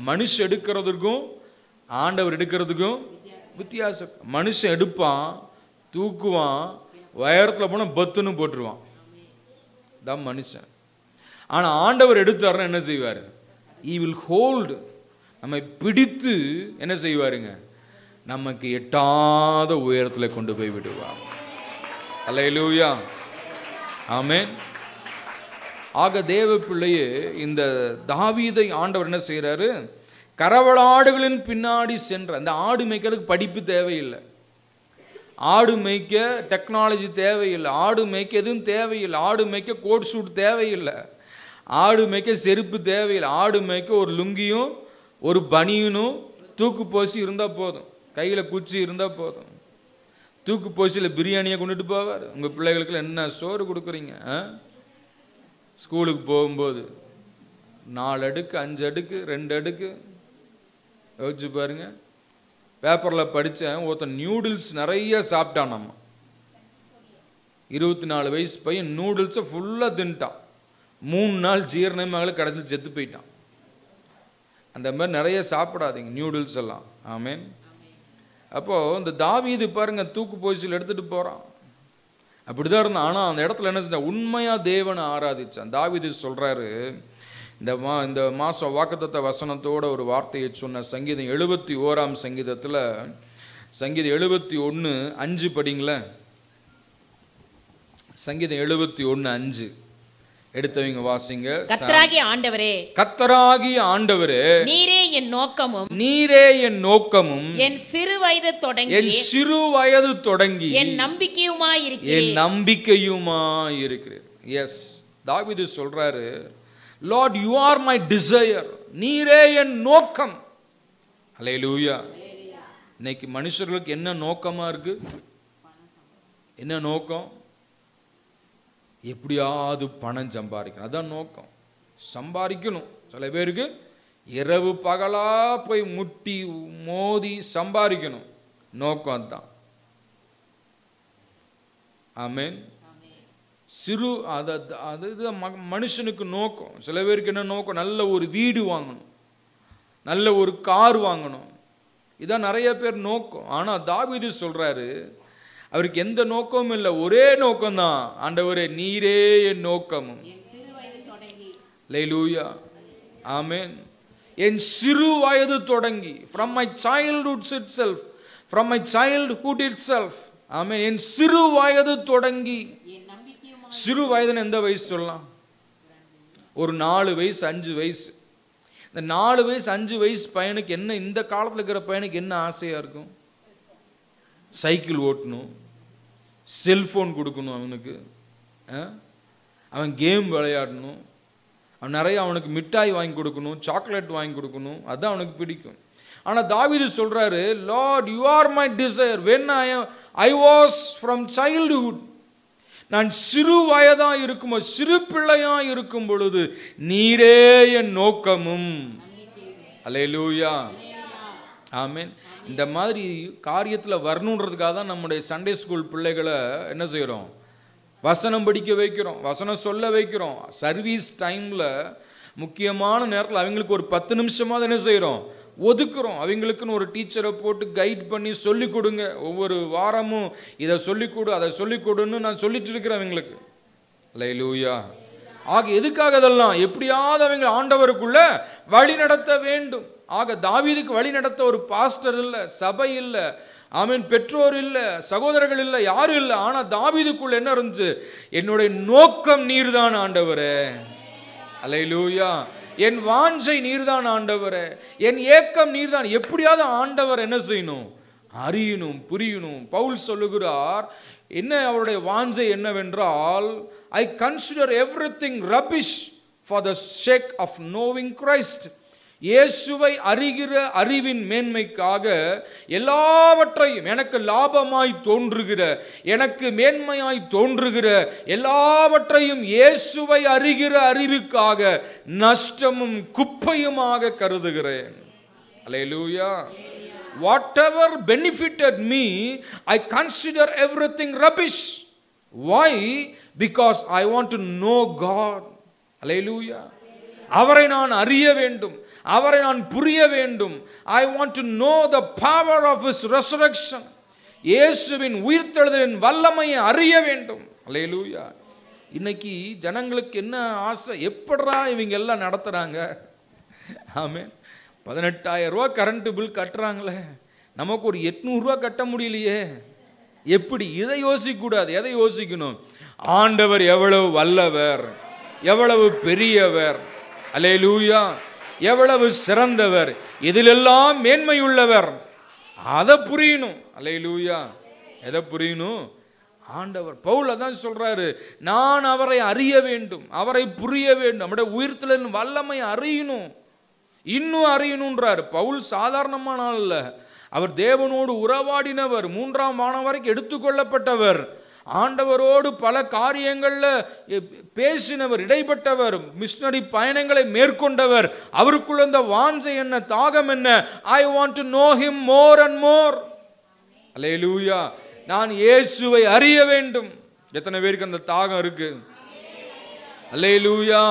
மனுஷன் எடுக்கிறதுக்கும் ஆண்டவர் எடுக்கிறதுக்கும் வித்தியாசம். மனுஷன் எடுப்பான், தூக்குவான், உயரத்தில் போனால் பத்துன்னு போட்டுருவான், தான் மனுஷன். ஆனா ஆண்டவர் எடுத்தாருன்னா என்ன செய்வார்? he will hold, நம்மை பிடித்து என்ன செய்வாருங்க? நமக்கு எட்டாத உயரத்தில் கொண்டு போய் விடுவார். அல்லேலூயா. ஆமென். ஆக தேவ பிள்ளையே, இந்த தாவீதை ஆண்டவர் என்ன செய்யறாரு? கறவலாடுகளின் பின்னாடி சென்ற. அந்த ஆடு மேய்க்கிறதுக்கு படிப்பு தேவையில்லை, ஆடு மேய்க்க டெக்னாலஜி தேவையில்லை, ஆடு மேய்க்க எதுவும் தேவையில்லை, ஆடு மேய்க்க கோட் சூட் தேவையில்லை, ஆடு மேய்க்க செருப்பு தேவையில்லை, ஆடு மேய்க்க ஒரு லுங்கியும் ஒரு பனியனும் தூக்கு போசி இருந்தால் போதும், கையில் குச்சி இருந்தால் போதும். தூக்கு போசியில் பிரியாணியை கொண்டுட்டு போவார். உங்கள் பிள்ளைகளுக்கு என்ன சோறு கொடுக்குறீங்க? ஸ்கூலுக்கு போகும்போது 4 அடுக்கு 5 அடுக்கு 2 அடுக்கு யோசிச்சு பாருங்க. பேப்பரில் படித்தேன், ஒருத்தன் நியூடில்ஸ் நிறைய சாப்பிட்டான். நம்ம 24 வயசு பையன் நூடுல்ஸை ஃபுல்லாக தின்ட்டான். 3 நாள் ஜீரணமாக கடைசியில் செத்து போயிட்டான். அந்த மாதிரி நிறைய சாப்பிடாதீங்க நியூடில்ஸ் எல்லாம். ஆமென். அப்போது இந்த தாவீது பாருங்க, தூக்கு போசியில் எடுத்துகிட்டு போகிறான். அப்படிதான் இருந்தான். ஆனால் அந்த இடத்துல என்ன செஞ்சான்? உண்மையாக தேவனை ஆராதிச்சான். தாவீது சொல்கிறாரு, இந்த மாதம் வாக்குத்தத்த வசனத்தோட ஒரு வார்த்தையை சொன்ன சங்கீதம் 71ஆம் சங்கீதத்தில் சங்கீதம் 71:5 படிங்களேன். சங்கீதம் 71:5 எடுத்தவங்க வாசிங்க. கர்த்தராகிய ஆண்டவரே, கர்த்தராகிய ஆண்டவரே, நீரே என் நோக்கமும் நீரே என் நோக்கமும் என் சிறு வயது தொடங்கி என் சிறு வயது தொடங்கி என் நம்பிக்கையுமாய் என் இருக்கிறீர். நம்பிக்கையுமாய் இருக்கிறீர். எஸ், தாவீது சொல்றாரு, lord you are my desire, நீரே என் நோக்கம். அல்லேலூயா. இன்னைக்கு மனுஷர்களுக்கு என்ன நோக்கமா இருக்கு? என்ன நோக்கம்? எப்படியாவது பணம் சம்பாதிக்கணும், அதான் நோக்கம். சம்பாதிக்கணும். சில பேருக்கு இரவு பகலா போய் முட்டி மோதி சம்பாதிக்கணும், நோக்கம் அதுதான். ஆமென். சிறு அது மனுஷனுக்கு நோக்கம். சில பேருக்கு என்ன நோக்கம்? நல்ல ஒரு வீடு வாங்கணும், நல்ல ஒரு கார் வாங்கணும், இதான் நிறைய பேர் நோக்கம். ஆனால் தாவீது சொல்றாரு, அவருக்கு எந்த நோக்கமும் இல்லை, ஒரே நோக்கம்தான். ஆண்டவரே, நீரே என் நோக்கமும். அல்லேலூயா. ஆமென். என் சிறு வயது தொடங்கி, from my childhood itself, from my childhood itself. ஆமென். என் சிறு வயது தொடங்கி. சிறு வயதுன்னு எந்த வயசு சொல்லலாம்? ஒரு 4 வயசு 5 வயசு. இந்த 4 வயசு 5 வயசு பையனுக்கு என்ன, இந்த காலத்தில் இருக்கிற பையனுக்கு என்ன ஆசையா இருக்கும்? சைக்கிள் ஓட்டணும், செல்ஃபோன் கொடுக்கணும் அவனுக்கு, அவன் கேம் விளையாடணும், அவன் நிறைய அவனுக்கு மிட்டாய் வாங்கி கொடுக்கணும், சாக்லேட் வாங்கி கொடுக்கணும், அதுதான் அவனுக்கு பிடிக்கும். ஆனால் தாவீது சொல்றாரு, lord you are my desire when I was from childhood. நான் சிறு வயதா இருக்கும், சிறு பிள்ளையா இருக்கும் பொழுது நீரே என் நோக்கமும். அல்லேலூயா. ஆமென். இந்த மாதிரி காரியத்தில் வரணுன்றதுக்காக தான் நம்முடைய சண்டே ஸ்கூல் பிள்ளைகளை என்ன செய்கிறோம்? வசனம் படிக்க வைக்கிறோம், வசனம் சொல்ல வைக்கிறோம். சர்வீஸ் டைமில் முக்கியமான நேரத்தில் அவங்களுக்கு ஒரு 10 நிமிஷமாவது என்ன செய்கிறோம்? ஒதுக்குறோம். அவங்களுக்குன்னு ஒரு டீச்சரை போட்டு கைட் பண்ணி சொல்லிக் கொடுங்க. ஒவ்வொரு வாரமும் இதை சொல்லிக் கொடு, அதை சொல்லிக் கொடுன்னு நான் சொல்லிட்டு இருக்கிறேன் அவங்களுக்கு. அல்லேலூயா. ஆக எதுக்காக இதெல்லாம்? எப்படியாவது அவங்க ஆண்டவருக்குள்ள வழி நடத்த வேண்டும். ஆக தாவீதுக்கு வழி நடத்த ஒரு பாஸ்டர் இல்லை, சபை இல்லை, ஆமென், பெற்றோர் இல்லை, சகோதரர்கள் இல்லை, யாரும் இல்லை. ஆனா தாவீதுக்குள்ள என்ன இருந்துச்சு? என்னுடைய நோக்கம் நீர்தான் ஆண்டவரே. அல்லேலூயா. என் வாஞ்சை நீர்தான் ஆண்டவரே, என் ஏக்கம் நீர்தான். எப்படியாவது ஆண்டவர் என்ன செய்யணும்? அறியணும், புரியணும். பவுல் சொல்லுகிறார், என்ன அவருடைய வாஞ்சை என்னவென்றால், I consider everything rubbish for the sake of knowing Christ. இயேசுவை அறிகிற அறிவின் மேன்மைக்காக எல்லாவற்றையும், எனக்கு லாபமாய் தோன்றுகிற, எனக்கு மேன்மையாய் தோன்றுகிற எல்லாவற்றையும் இயேசுவை அறிகிற அறிவுக்காக நஷ்டமும் குப்பையுமாக கருதுகிறேன். அல்லேலூயா. Whatever benefited me, I consider everything rubbish. Why? Because I want to know God. Hallelujah. அவரை நான் அறிய வேண்டும், அவரை நான் புரிய வேண்டும். I want to know the power of his resurrection. இயேசுவின் உயிர்த்தெழுதலின் வல்லமையை அறிய வேண்டும். அல்லேலூயா. இன்னைக்கு ஜனங்களுக்கு என்ன ஆசை? எப்படா இவங்க எல்லாம் நடத்துறாங்க? ஆமென். 18,000 ரூபா கரண்ட் பில் கட்டுறாங்களே, நமக்கு ஒரு 800 ரூபா கட்ட முடியலையே, எப்படி? இதை யோசிக்க கூடாது. எதை யோசிக்கணும்? ஆண்டவர் எவ்வளவு வல்லவர், எவ்வளவு பெரியவர், அல்லேலூயா, எவ்வளவு சிறந்தவர், இதிலெல்லாம் மேன்மையுள்ளவர். அதை புரியணும். அல்லேலூயா. எதை புரியணும்? ஆண்டவர். பவுல் அதான் சொல்றாரு, நான் அவரை அறிய வேண்டும், அவரை புரிய வேண்டும், நம்முடைய உயிர்த்தெழுதலின் வல்லமை அறியணும், இன்னும் அறியணுன்றார். பவுல் சாதாரணமான ஆள் அல்ல, அவர் தேவனோடு உறவாடினவர், 3ஆம் வானம் வரைக்கும் எடுத்துக்கொள்ளப்பட்டவர், ஆண்டவரோடு பல காரியங்கள்ல பேசினவர், இடைப்பட்டவர், மிஷனரி பயணங்களை மேற்கொண்டவர். அவருக்குள்ள இந்த வாஞ்சை என்ன, தாகம் என்ன? I want to know him more and more. அல்லேலூயா. நான் இயேசுவை அறிய வேண்டும். எத்தனை பேருக்கு அந்த தாகம் இருக்கு? அல்லேலூயா.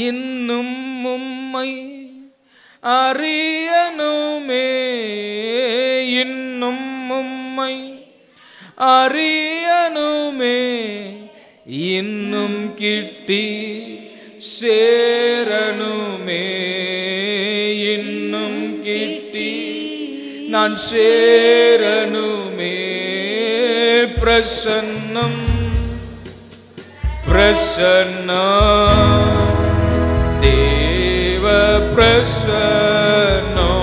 இன்னும் உம்மை அறியணுமே, இன்னும் உம்மை அறியணுமே, இன்னும் கிட்டி சேரணுமே, இன்னும் கிட்டி நான் சேரணுமே. பிரசன்னம் பிரசன்னம் தேவ பிரசன்னம்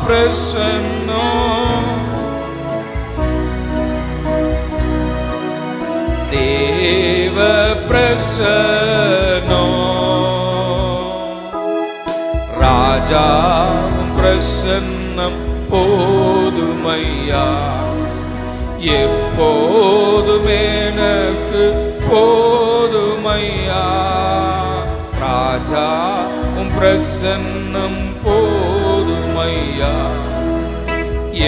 பிரசன்னம் தேவ பிரசன்னம் ராஜாவும் பிரசன்னம் போதுமையா. எப்போதும் எனக்கு போதுமையா. ராஜா உம் பிரசன்னம் போதுமையா.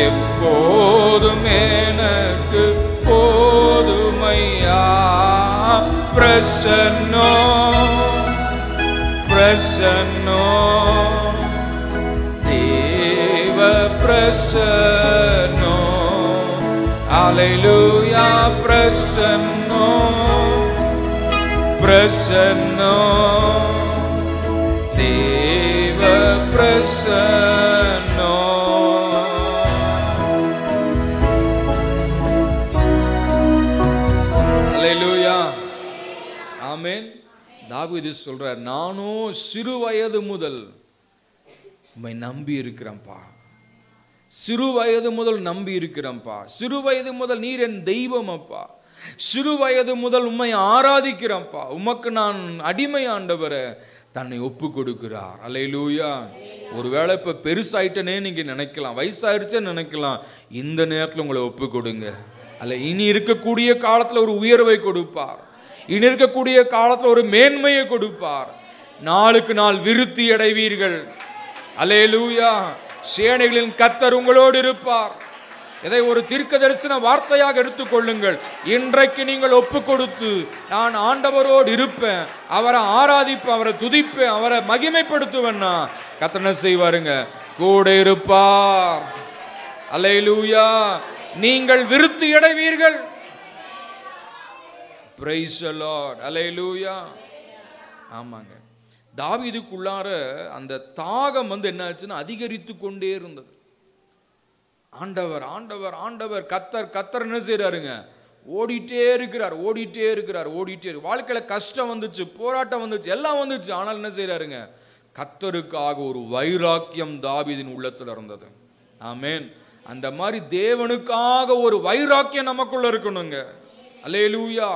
எப்போதும் எனக்கு போதுமையா. பிரசன்னம் பிரசன்னம் தேவ பிரசன்னம். அல்லேலூயா. பிரசன்னம் பிரசன்னம் தேவ பிரசன்னம். அல்லேலூயா. ஆமென். தாவீது சொல்றார், நானும் சிறு வயது முதல் உம்மை நம்பி இருக்கிறேன்ப்பா. சிறு வயது முதல் நம்பி இருக்கிறேன்ப்பா. சிறு வயது முதல் நீர் என் தெய்வம் அப்பா. சிறு வயது முதல் உம்மை ஆராதிக்கிறேன்ப்பா. உமக்கு நான் அடிமை ஆண்டவரை தன்னை ஒப்பு கொடுக்கிறார். அல்லேலூயா. ஒருவேளை இப்ப பெருசாயிட்டனே நீங்க நினைக்கலாம், வயசாயிருச்சேன்னு நினைக்கலாம். இந்த நேரத்தில் உங்களை ஒப்பு கொடுங்க. அல்ல, இனி இருக்கக்கூடிய காலத்துல ஒரு உயர்வை கொடுப்பார். இனி இருக்கக்கூடிய காலத்துல ஒரு மேன்மையை கொடுப்பார். நாளுக்கு நாள் விருத்தி அடைவீர்கள். அல்லேலூயா. சேனைகளின் கர்த்தர் உங்களோடு இருப்பார். இதை ஒரு தீர்க்க தரிசன வார்த்தையாக எடுத்துக்கொள்ளுங்கள். இன்றைக்கு நீங்கள் ஒப்பு கொடுத்து, நான் ஆண்டவரோடு இருப்பேன், அவரை ஆராதிப்பேன், அவரை துதிப்பேன், அவரை மகிமைப்படுத்துவேன்னா கர்த்தர் என்ன செய்வாருங்க? கூட இருப்பார். அல்லேலூயா. நீங்கள் விருத்தி அடைவீர்கள். Praise the lord. அல்லேலூயா. ஆமாங்க. தாவீதுக்குள்ளார அந்த தாகம் என்ன ஆச்சுன்னா அதிகரித்து கொண்டே இருந்தது. ஆண்டவர் ஆண்டவர் ஆண்டவர் கர்த்தர் கர்த்தர் என்ன செய்யறாருங்க? ஓடிட்டே இருக்கிறார், ஓடிட்டே இருக்கிறார், ஓடிட்டே இருக்கு. வாழ்க்கையில கஷ்டம் வந்துச்சு, போராட்டம் வந்துச்சு, எல்லாம் வந்துச்சு. ஆனால் என்ன செய்யறாருங்க? கர்த்தருக்காக ஒரு வைராக்கியம் தாவீதின் உள்ளத்துல இருந்தது. ஆமென். அந்த மாதிரி தேவனுக்காக ஒரு வைராக்கியம் நமக்குள்ள இருக்கணுங்க. அல்லேலூயா.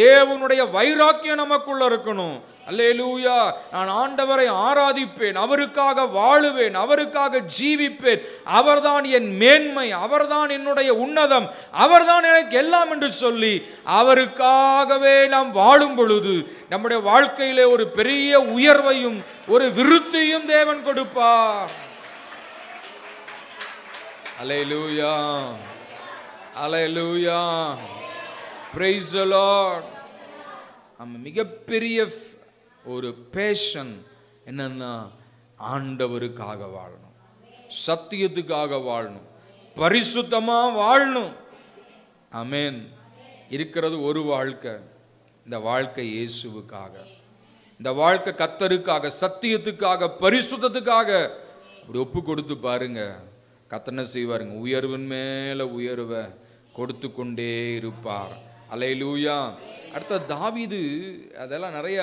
தேவனுடைய வைராக்கியம் நமக்குள்ள இருக்கணும். அல்லேலூயா. நான் ஆண்டவரை ஆராதிப்பேன், அவருக்காக வாழுவேன், அவருக்காக ஜீவிப்பேன். அவர்தான் என் மேன்மை, அவர்தான் என்னுடைய உன்னதம், அவர்தான் எனக்கு எல்லாம் என்று சொல்லி அவருக்காகவே நாம் வாழும் பொழுது நம்முடைய வாழ்க்கையிலே ஒரு பெரிய உயர்வையும் ஒரு விருத்தியும் தேவன் கொடுப்பார். அல்லேலூயா. அல்லேலூயா. Praise the Lord. நம்ம மிகப்பெரிய ஒரு பேஷன் என்னன்னா ஆண்டவருக்காக வாழணும், சத்தியத்துக்காக வாழணும், பரிசுத்தமா வாழணும். ஆமென். இருக்கிறது ஒரு வாழ்க்கை. இந்த வாழ்க்கை இயேசுவுக்காக, இந்த வாழ்க்கை கர்த்தருக்காக, சத்தியத்துக்காக, பரிசுத்தத்துக்காக இப்படி ஒப்பு கொடுத்து பாருங்க. கர்த்தர் என்ன செய்வாருங்க? உயர்வின் மேல உயர்வை கொடுத்து கொண்டே இருப்பார். அல்லேலூயா. அடுத்த தாவீது, அதெல்லாம் நிறைய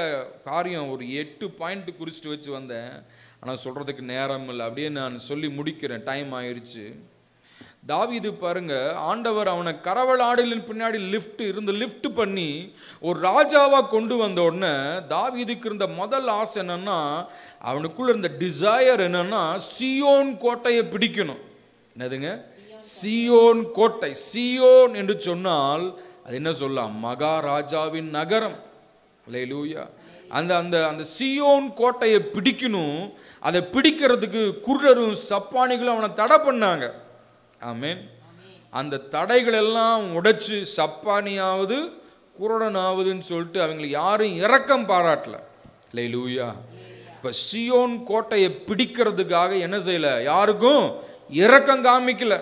காரியம், ஒரு 8 பாயிண்ட் குறிச்சிட்டு வச்சு வந்தேன். ஆனால் சொல்றதுக்கு நேரம் இல்லை, அப்படியே நான் சொல்லி முடிக்கிறேன், டைம் ஆயிடுச்சு. தாவீது பாருங்க, ஆண்டவர் அவனை கரவல் ஆடுகளின் பின்னாடி லிஃப்ட் பண்ணி ஒரு ராஜாவா கொண்டு வந்த உடனே தாவீதுக்கு இருந்த முதல் ஆசை என்னன்னா, அவனுக்குள்ள இருந்த டிசையர் என்னன்னா சீயோன் கோட்டையை பிடிக்கணும். என்னதுங்க? சீயோன் கோட்டை. சீயோன் என்று சொன்னால் அது என்ன சொல்லலாம்? மகாராஜாவின் நகரம். அல்லேலூயா. அந்த அந்த அந்த சீயோன் கோட்டையை பிடிக்கணும். அதை பிடிக்கிறதுக்கு குருடரும் சப்பானிகளும் அவனை தடை பண்ணாங்க. ஆமென். அந்த தடைகள் எல்லாம் உடைச்சு சப்பானியாவது குருடனாவதுன்னு சொல்லிட்டு அவங்களுக்கு யாரும் இரக்கம் பாராட்டல. அல்லேலூயா. இப்ப சீயோன் கோட்டையை பிடிக்கிறதுக்காக என்ன செய்யல? யாருக்கும் இரக்கம் காமிக்கல.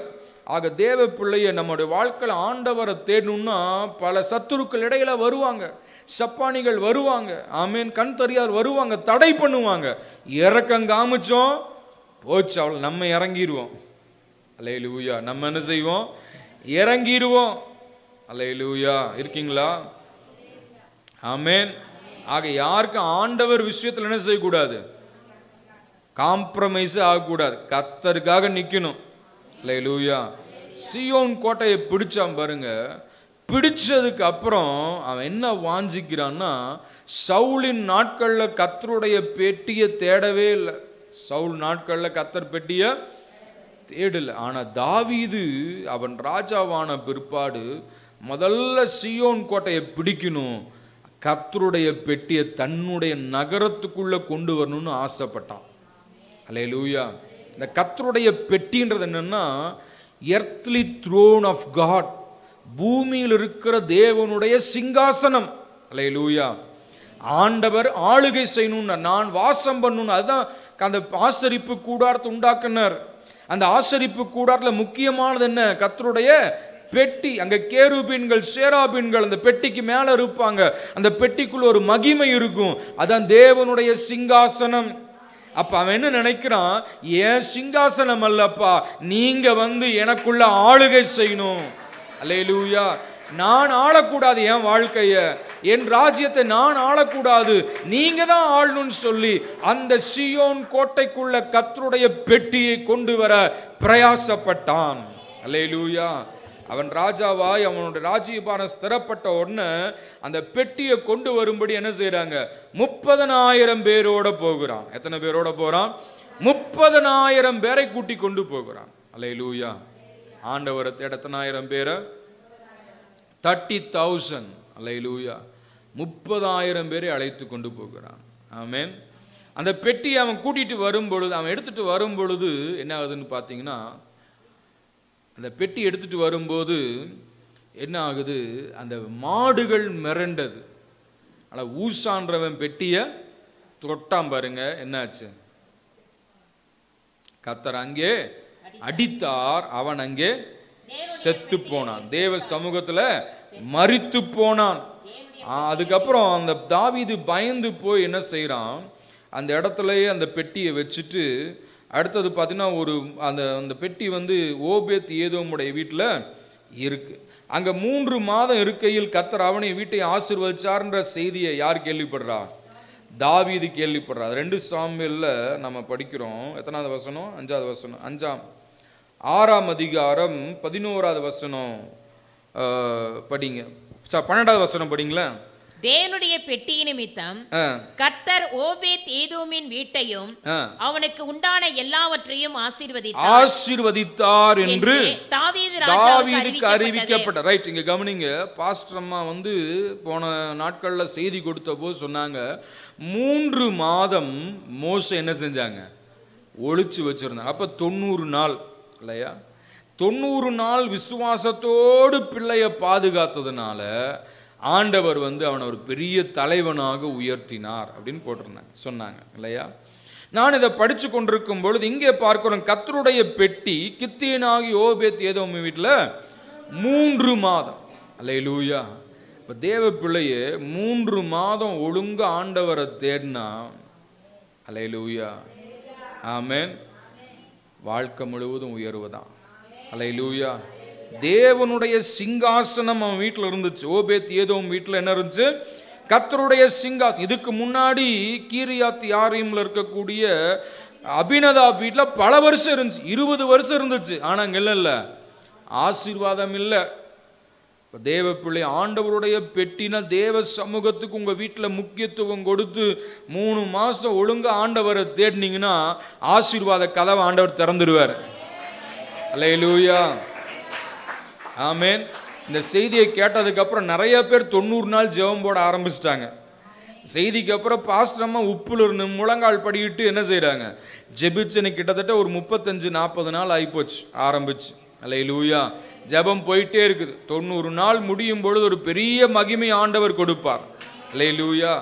ஆக தேவ பிள்ளைய நம்முடைய வாழ்க்கையில் ஆண்டவரை தேடணும்னா பல சத்துருக்கள் இடையில வருவாங்க, சப்பானிகள் வருவாங்க, ஆமீன், கண் தெரியார் வருவாங்க, தடை பண்ணுவாங்க. இரக்கம் காமிச்சோம், போச்சு, அவள் நம்ம இறங்கிடுவோம். அல்லேலூயா. நம்ம என்ன செய்வோம்? இறங்கிடுவோம். அல்லேலூயா. இருக்கீங்களா? ஆமென். ஆக யாருக்கும் ஆண்டவர் விஷயத்தில் என்ன செய்யக்கூடாது? காம்ப்ரமைஸ் ஆகக்கூடாது. கர்த்தருக்காக நிக்கணும். அல்லேலூயா. சீயோன் கோட்டையை பிடிச்சான் பாருங்க. பிடிச்சதுக்கு அப்புறம் அவன் என்ன வாஞ்சிக்கிறான்னா, சவுலின் நாட்கள்ல கர்த்தருடைய பெட்டியை தேடவே இல்லை. சவுல் நாட்கள்ல கர்த்தர் பெட்டியை தேடல. ஆனா தாவீது அவன் ராஜாவான பிற்பாடு முதல்ல சீயோன் கோட்டையை பிடிக்கணும், கர்த்தருடைய பெட்டியை தன்னுடைய நகரத்துக்குள்ள கொண்டு வரணும்னு ஆசைப்பட்டான். அல்லேலூயா. இந்த கர்த்தருடைய பெட்டின்றது என்னன்னா, எர்த்லி த்ரோன் ஆஃப் காட், பூமியில் இருக்கிற தேவனுடைய சிங்காசனம். அல்லேலூயா. ஆண்டவர் ஆளுகை செய்யணும்னா, நான் வாசம் பண்ணணும். அதுதான் அந்த ஆசரிப்பு கூடாரத்தை உண்டாக்குனார். அந்த ஆசரிப்பு கூடாரத்தில் முக்கியமானது என்ன? கர்த்தருடைய பெட்டி. அங்க கேருபீன்கள் சேராபீன்கள் அந்த பெட்டிக்கு மேல இருப்பாங்க. அந்த பெட்டிக்குள்ள ஒரு மகிமை இருக்கும். அதான் தேவனுடைய சிங்காசனம். அப்ப அவன் என்ன நினைக்கிறான்? ஏன் சிங்காசனம் அல்லப்பா, நீங்க வந்து எனக்குள்ள ஆளுகை செய்யணும். அல்லேலூயா. நான் ஆளக்கூடாது என் வாழ்க்கைய, என் ராஜ்யத்தை நான் ஆளக்கூடாது, நீங்க தான் ஆளணும்னு சொல்லி அந்த சீயோன் கோட்டைக்குள்ள கர்த்தருடைய பெட்டியை கொண்டு வர பிரயாசப்பட்டான். அல்லேலூயா. அவன் ராஜாவாய் அவனுடைய ராஜ்யபாரம் ஸ்திரப்பட்ட உடனே அந்த பெட்டியை கொண்டு வரும்படி என்ன செய்யறாங்க? 30,000 பேரோட போகிறான். எத்தனை பேரோட போறான்? 30,000 பேரை கூட்டி கொண்டு போகிறான். அல்லேலூயா. ஆண்டவரை தேட எத்தனை ஆயிரம் பேரை? 30,000. அல்லேலூயா. 30,000 பேரை அழைத்து கொண்டு போகிறான். ஆமென். அந்த பெட்டியை அவன் கூட்டிட்டு வரும்பொழுது, அவன் எடுத்துட்டு வரும்பொழுது என்ன ஆகுதுன்னு பார்த்தீங்கன்னா, அந்த பெட்டி எடுத்துட்டு வரும்போது என்ன ஆகுது? அந்த மாடுகள் மிரண்டது. ஆனால் ஊசான்றவன் பெட்டியை தொட்டான் பாருங்க, என்னாச்சு? கர்த்தர் அங்கே அடித்தார், அவன் அங்கே செத்து போனான், தேவ சமூகத்துல மரித்து போனான். அதுக்கப்புறம் அந்த தாவீது பயந்து போய் என்ன செய்யறான்? அந்த இடத்துலயே அந்த பெட்டியை வச்சுட்டு, அடுத்தது பார்த்தீங்கன்னா ஒரு அந்த பெட்டி வந்து ஓபேத் ஏதோமுடைய வீட்டில் இருக்கு. அங்கே 3 மாதம் இருக்கையில் கர்த்தர் அவனை வீட்டை ஆசீர்வதிச்சார்ன்ற செய்தியை யார் கேள்விப்படுறா? தாவீது கேள்விப்படுறா. 2 சாமுவேல்ல நம்ம படிக்கிறோம். எத்தனாவது வசனம்? 5வது வசனம். 6ஆம் அதிகாரம் 11வது வசனம் படிங்க. 12வது வசனம் படிங்களேன். தேவனுடைய பெட்டி நிமித்தம் கர்த்தர் ஓபேத் ஏதோமின் வீட்டையும் அவனுக்கு உண்டான எல்லாவற்றையும் ஆசீர்வதித்தார் என்று தாவீதுக்கு அறிவிக்கப்பட்ட. ரைட், இங்க கவனிங்க. பாஸ்டர் அம்மா வந்து போன நாட்கள்ல செய்தி கொடுத்த போது சொன்னாங்க, 3 மாதம் மோசே என்ன செஞ்சாங்க? ஒளிச்சு வச்சிருந்தாங்க. அப்ப 90 நாள் இல்லையா? 90 நாள் விசுவாசத்தோடு பிள்ளைய பாதுகாத்ததுனால ஆண்டவர் வந்து அவனை ஒரு பெரிய தலைவனாக உயர்த்தினார் அப்படின்னு போட்டிருந்தாங்க, சொன்னாங்க இல்லையா? நான் இதை படிச்சு கொண்டிருக்கும் பொழுது இங்கே பார்க்கிறோம், கர்த்தருடைய பெட்டி கித்தியனாகி ஓபேத் ஏதோம் வீட்டில் 3 மாதம். அல்லேலூயா. இப்போ தேவ பிள்ளையே 3 மாதம் ஒழுங்க ஆண்டவரை தேடினா, அல்லேலூயா, ஆமென், வாழ்க்கை முழுவதும் உயர்வுதான். அல்லேலூயா. தேவனுடைய சிங்காசனம் அவன் வீட்டில் இருந்துச்சு. ஓபேத் ஏதோம் வீட்டில் என்ன இருந்துச்சு? கர்த்தருடைய சிங்காசனம். இதுக்கு முன்னாடி கீரியாத் யாரீம்ல இருக்கக்கூடிய அபினதாப் வீட்டில் பல வருஷம் இருந்துச்சு, 20 வருஷம் இருந்துச்சு. ஆனால் அங்கே இல்லை, ஆசீர்வாதம் இல்லை. இப்போ தேவ பிள்ளை, ஆண்டவருடைய பெட்டினா தேவ சமூகத்துக்கு உங்கள் வீட்டில் முக்கியத்துவம் கொடுத்து 3 மாதம் ஒழுங்காக ஆண்டவரை தேடினீங்கன்னா ஆசீர்வாத கதவை ஆண்டவர் திறந்துடுவார். அல்லேலூயா, ஆமென். இந்த செய்தியை கேட்டதுக்கு அப்புறம் நிறைய பேர் 90 நாள் ஜெபம் போட ஆரம்பிச்சிட்டாங்க. செய்திக்கு அப்புறம் பாஸ்டரம்மா உப்புல இருந்து முழங்கால் படிக்கிட்டு என்ன செய்யறாங்க? ஜெபிச்சுன்னு கிட்டத்தட்ட ஒரு 35-40 நாள் ஆகிப்போச்சு ஆரம்பிச்சு. அல்லேலூயா. ஜெபம் போயிட்டே இருக்குது. 90 நாள் முடியும் பொழுது ஒரு பெரிய மகிமை ஆண்டவர் கொடுப்பார். அல்லேலூயா.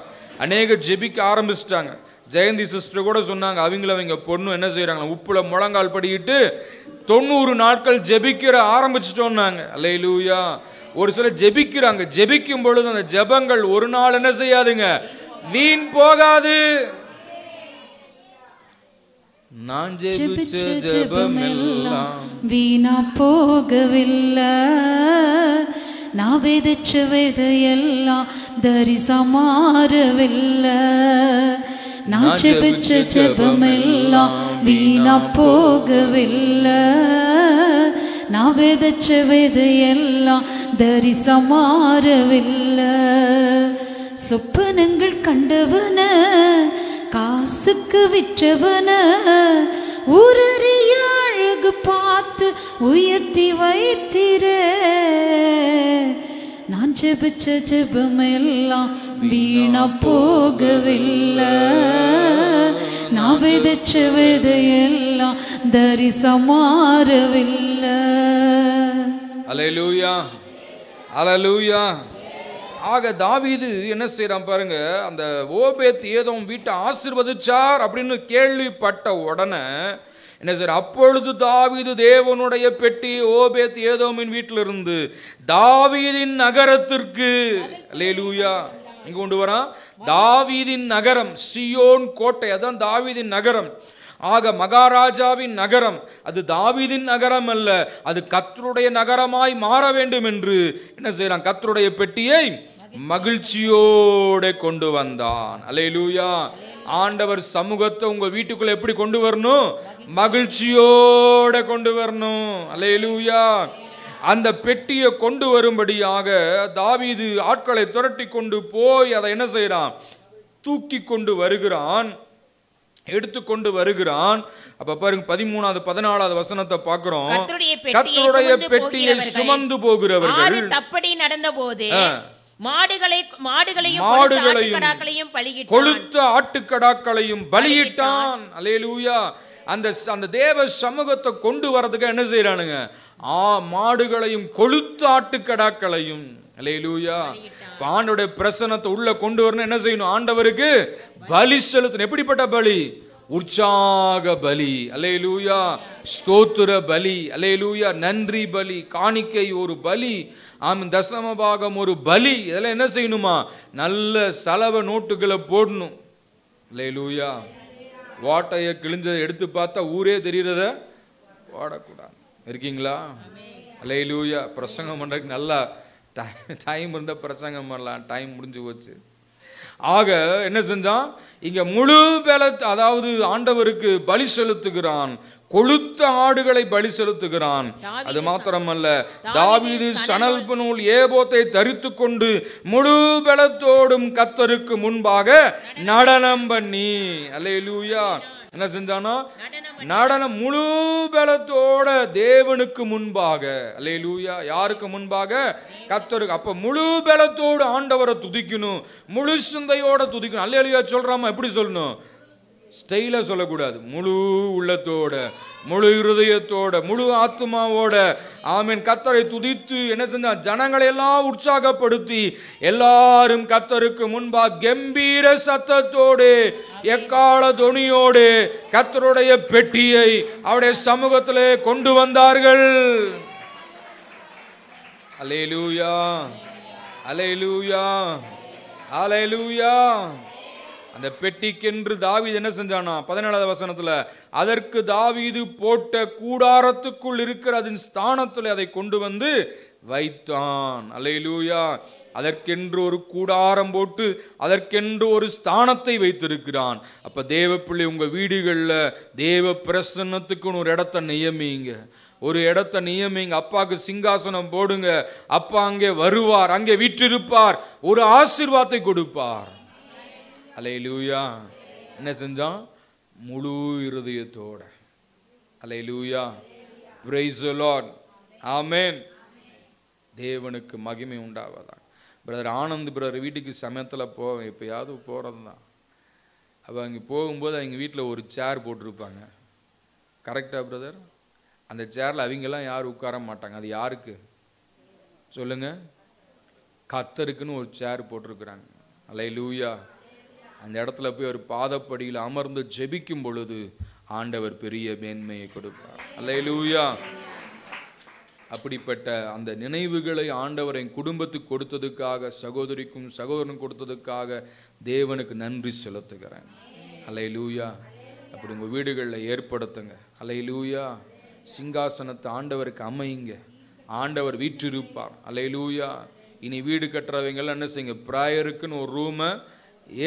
அநேக ஜெபிக்க ஆரம்பிச்சிட்டாங்க. ஜெயந்தி சிஸ்டர் கூட சொன்னாங்க, அவங்க பொண்ணு என்ன செய்யறாங்க? உப்புல முழங்கால் படிக்கிட்டு 90 நாட்கள் ஜெபிக்கிற ஆரம்பிச்சிட்டோம்னாங்க. அல்லேலூயா. ஒரு சில ஜெபிக்கிறாங்க. ஜெபிக்கும் பொழுது அந்த ஜெபங்கள் ஒரு நாள் என்ன செய்யாதுங்க? வீண் போகாது. நான் ஜெபிச்ச ஜெபமெல்லாம் வீணா போகவில்லை. நான் விதைச்ச விதையெல்லாம் தரிசா மாறவில்லை. நான் ஜெபிச்ச ஜெபமெல்லாம் வீணா போகவில்லை. நான் விதைச்ச விதையெல்லாம் தரிசா மாறவில்லை. சொப்பனங்கள் கண்டவன, காசுக்கு விற்றவன, ஊரறிய அழகு பார்த்து உயர்த்தி வைத்திரே. நான் ஜெபிச்ச ஜெபமெல்லாம் வீணா போகவில்லை. நான் விதைச்ச விதையெல்லாம் தரிசா மாறவில்லை. அல்லேலூயா, அல்லேலூயா. ஆக தாவீது என்ன செய்யறான் பாருங்க, அந்த ஓபேத் ஏதோம் வீட்டை ஆசீர்வதிச்சார் அப்படின்னு கேள்விப்பட்ட உடனே என்ன செய்ய, அப்பொழுது தாவீது தேவனுடைய பெட்டி ஓபேத் ஏதோமின் வீட்டிலிருந்து தாவீதின் நகரத்திற்கு, அல்லேலூயா, இங்க கொண்டு வரான். தாவீதின் நகரம், சியோன் கோட்டை, அதான் தாவீதின் நகரம். ஆக மகாராஜாவின் நகரம் அது தாவீதின் நகரம் அல்ல, அது கர்த்தருடைய நகரமாய் மாற வேண்டும் என்று என்ன செய்யறான், கர்த்தருடைய பெட்டியை மகிழ்ச்சியோட கொண்டு வந்தான். அல்லேலூயா. ஆண்டவர் சமூகத்தை உங்க வீட்டுக்குள்ள எப்படி கொண்டு வரணும்? மகிழ்ச்சியோட கொண்டு வரணும். அல்லேலூயா. அந்த பெட்டியை கொண்டு வரும்படியாக தாவீது ஆட்களை துரட்டி கொண்டு போய் அதை என்ன செய்யறான், தூக்கி கொண்டு வருகிறான், எடுத்துக்கொண்டு வருகிறான். அப்ப பாருங்க 13வது 14வது வசனத்தை பார்க்கிறோம். கர்த்தருடைய பெட்டியை சுமந்து போகிறவர்கள் தப்படி நடந்தபோது மாடுகளையும் கொழுத்த ஆட்டுக்கடாக்களையும் பலியிட்டான். அல்லேலூயா. அந்த தேவ சமூகத்தை கொண்டு வரதுக்கு என்ன செய்யறானுங்க, மாடுகளையும் கொழுத்த ஆட்டுக்கடாக்களையும். அல்லேலூயா. ஆண்டவருடைய பிரசன்னத்தை உள்ள கொண்டு வரணும், என்ன செய்யணும், ஆண்டவருக்கு பலி செலுத்தணும். எப்படிப்பட்ட பலி? உற்சாக பலி. அல்லேலூயா. ஸ்தோத்திர பலி. அல்லேலூயா. நன்றி பலி, காணிக்கை ஒரு பலி, தசம பாகம் ஒரு பலி. இதெல்லாம் என்ன செய்யணுமா, நல்ல செலவு நோட்டுகளை போடணும். அல்லேலூயா. வாட்டைய கிழிஞ்சதை எடுத்து பார்த்தா ஊரே தெரிகிறத வாடக்கூடாது. இருக்கீங்களா? அல்லேலூயா. பிரசங்கம் பண்றதுக்கு நல்லா டைம் இருந்தால் பிரசங்கம் பண்ணலாம், டைம் முடிஞ்சு போச்சு. ஆக என்ன செஞ்சான், இங்க முழு பலத், அதாவது ஆண்டவருக்கு பலி செலுத்துகிறான், கொழுத்த ஆடுகளை பலி செலுத்துகிறான். அது மாத்திரமல்ல, தாவீது சணல்பு நூல் ஏபோத்தை தரித்து கொண்டு முழு பலத்தோடும் கர்த்தருக்கு முன்பாக நடனம் பண்ணி, அல்லேலூயா, என்ன செஞ்சானா, நடனம் முழு பலத்தோட தேவனுக்கு முன்பாக. அல்லேலூயா. யாருக்கு முன்பாக? கர்த்தருக்கு. அப்ப முழு பலத்தோடு ஆண்டவரை துதிக்கணும், முழு சிந்தையோட துதிக்கணும். அல்லேலூயா சொல்றாம எப்படி சொல்லணும்? ஸ்டைலா சொல்லக்கூடாது. முழு உள்ளத்தோட, முழு இருதயத்தோட, முழு ஆத்மாவோட ஆமென் கர்த்தரை துதித்து என்ன செஞ்சா, ஜனங்களை எல்லாம் உற்சாகப்படுத்தி எல்லாரும் கர்த்தருக்கு முன்பாக கம்பீர சத்தத்தோடு எக்கால தொனியோடு கர்த்தருடைய பெட்டியை அவருடைய சமூகத்திலே கொண்டு வந்தார்கள். அல்லேலூயா, அல்லேலூயா, அல்லேலூயா. அந்த பெட்டிக்கென்று தாவீது என்ன செஞ்சானா, 17வது வசனத்துல, அதற்கு தாவீது போட்ட கூடாரத்துக்குள் இருக்கிற அதன் ஸ்தானத்தில் அதை கொண்டு வந்து வைத்தான். அல்லேலூயா. அதற்கென்று ஒரு கூடாரம் போட்டு அதற்கென்று ஒரு ஸ்தானத்தை வைத்திருக்கிறான். அப்ப தேவ பிள்ளை, உங்க வீடுகளில் தேவ பிரசன்னத்துக்குன்னு ஒரு இடத்தை நியமிங்க, ஒரு இடத்தை நியமிங்க. அப்பாவுக்கு சிங்காசனம் போடுங்க, அப்பா அங்கே வருவார், அங்கே வீற்றிருப்பார், ஒரு ஆசீர்வாதத்தை கொடுப்பார். அல்லேலூயா. என்ன செஞ்சான்? முழு இருதயத்தோட. அல்லேலூயா. Praise the Lord. ஆமென். தேவனுக்கு மகிமை உண்டாவதாக. பிரதர் ஆனந்த் பிரதர் வீட்டுக்கு சமயத்தில் போவேன், எப்பயாவது போகிறது தான். அப்போ அங்கே போகும்போது அவங்க வீட்டில் ஒரு சேர் போட்டிருப்பாங்க. கரெக்டா பிரதர்? அந்த சேரில் அவங்கெல்லாம் யாரும் உட்கார மாட்டாங்க. அது யாருக்கு சொல்லுங்க? கர்த்தருக்குன்னு ஒரு சேர் போட்டிருக்கிறாங்க. அல்லேலூயா. அந்த இடத்துல போய் ஒரு பாதப்படியில் அமர்ந்து ஜெபிக்கும் பொழுது ஆண்டவர் பெரிய மேன்மையை கொடுப்பார். அல்லேலூயா. அப்படிப்பட்ட அந்த நினைவுகளை ஆண்டவர் என் குடும்பத்துக்கு கொடுத்ததுக்காக, சகோதரிக்கும் சகோதரனுக்கும் கொடுத்ததுக்காக தேவனுக்கு நன்றி செலுத்துகிறேன். அல்லேலூயா. அப்படி உங்கள் வீடுகளில் ஏற்படுத்துங்க. அல்லேலூயா. சிங்காசனத்தை ஆண்டவருக்கு அமையுங்க. ஆண்டவர் வீற்றிருப்பார். அல்லேலூயா. இனி வீடு கட்டுறவங்கெல்லாம் என்ன செய்யுங்க, ப்ரேயருக்குன்னு ஒரு ரூமை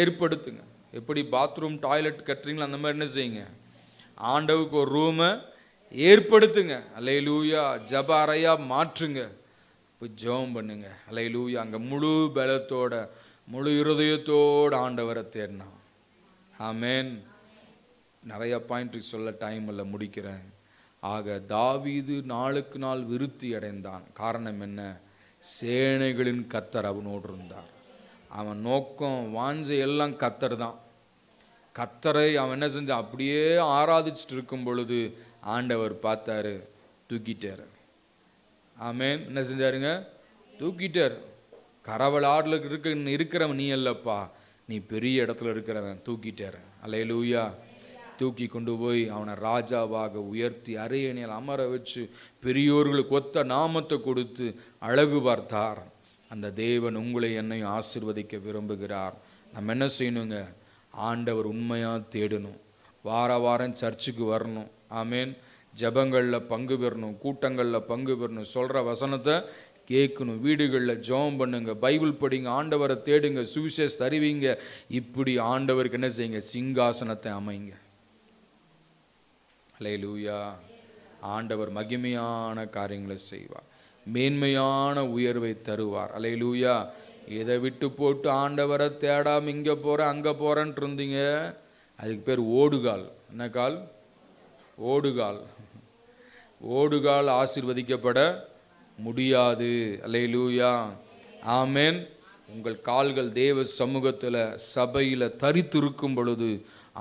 ஏற்படுத்துங்க. எப்படி பாத்ரூம் டாய்லெட் கட்டுறீங்களோ அந்த மாதிரி என்ன செய்யுங்க, ஆண்டவருக்கு ஒரு ரூமை ஏற்படுத்துங்க. அல்லேலூயா. ஜப அறையா மாற்றுங்க. போய் ஜெபம் பண்ணுங்க. அல்லேலூயா. அங்கே முழு பலத்தோட முழு இருதயத்தோடு ஆண்டவரை தேடினா. ஆமேன். நிறைய பாயிண்ட் சொல்ல டைம் இல்லை, முடிக்கிறேன். ஆக தாவீது நாளுக்கு நாள் விருத்தி அடைந்தான். காரணம் என்ன? சேனைகளின் கர்த்தர் அவனோடு இருந்தார். அவன் நோக்கம் வாஞ்சை எல்லாம் கர்த்தர் தான். கர்த்தரை அவன் என்ன செஞ்சான், அப்படியே ஆராதிச்சுட்டு இருக்கும் பொழுது ஆண்டவர் பார்த்தாரு, தூக்கிட்டார். ஆமேன். என்ன செஞ்சாருங்க? தூக்கிட்டார். கரவலாடில் இருக்கிறவன் நீ அல்லப்பா, நீ பெரிய இடத்துல இருக்கிறவன். தூக்கிட்டார். அல்லேலூயா. தூக்கி கொண்டு போய் அவனை ராஜாவாக உயர்த்தி அரியணையில் அமர வச்சு பெரியோர்களுக்கு ஒத்த நாமத்தை கொடுத்து அழகு பார்த்தார். அந்த தேவன் உங்களை என்னையும் ஆசீர்வதிக்க விரும்புகிறார். நம்ம என்ன செய்யணுங்க? ஆண்டவர் உண்மையாக தேடணும். வார வாரம் சர்ச்சுக்கு வரணும். ஆமேன். ஜபங்களில் பங்கு பெறணும், கூட்டங்களில் பங்கு பெறணும், சொல்கிற வசனத்தை கேட்கணும், வீடுகளில் ஜெபம் பண்ணுங்க, பைபிள் படிங்க, ஆண்டவரை தேடுங்க, சுவிசேஷம் அறிவிங்க. இப்படி ஆண்டவருக்கு என்ன செய்யுங்க, சிங்காசனத்தை அமைங்க. அல்லேலூயா. ஆண்டவர் மகிமையான காரியங்களை செய்வார், மேன்மையான உயர்வை தருவார். அல்லேலூயா. இதை விட்டு போட்டு ஆண்டவரை தேடாமல் இங்கே போகிறேன் அங்கே போகிறேன்ட்டு இருந்தீங்க, அதுக்கு பேர் ஓடுகால். என்ன கால்? ஓடுகால். ஓடுகால் ஆசீர்வதிக்கப்பட முடியாது. அல்லேலூயா. ஆமேன். உங்கள் கால்கள் தேவ சமூகத்தில் சபையில் தரித்திருக்கும் பொழுது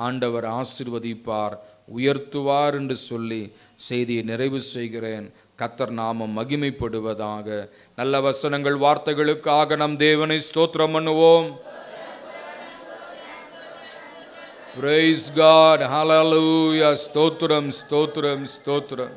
ஆண்டவர் ஆசீர்வதிப்பார், உயர்த்துவார் என்று சொல்லி செய்தியை நிறைவு செய்கிறேன். கர்த்தர் நாமம் மகிமைப்படுவதாக. நல்ல வசனங்கள் வார்த்தைகளுக்காக நம் தேவனை ஸ்தோத்திரம் பண்ணுவோம். Praise God. Hallelujah. ஸ்தோத்திரம், ஸ்தோத்திரம், ஸ்தோத்திரம், ஸ்தோத்திரம்.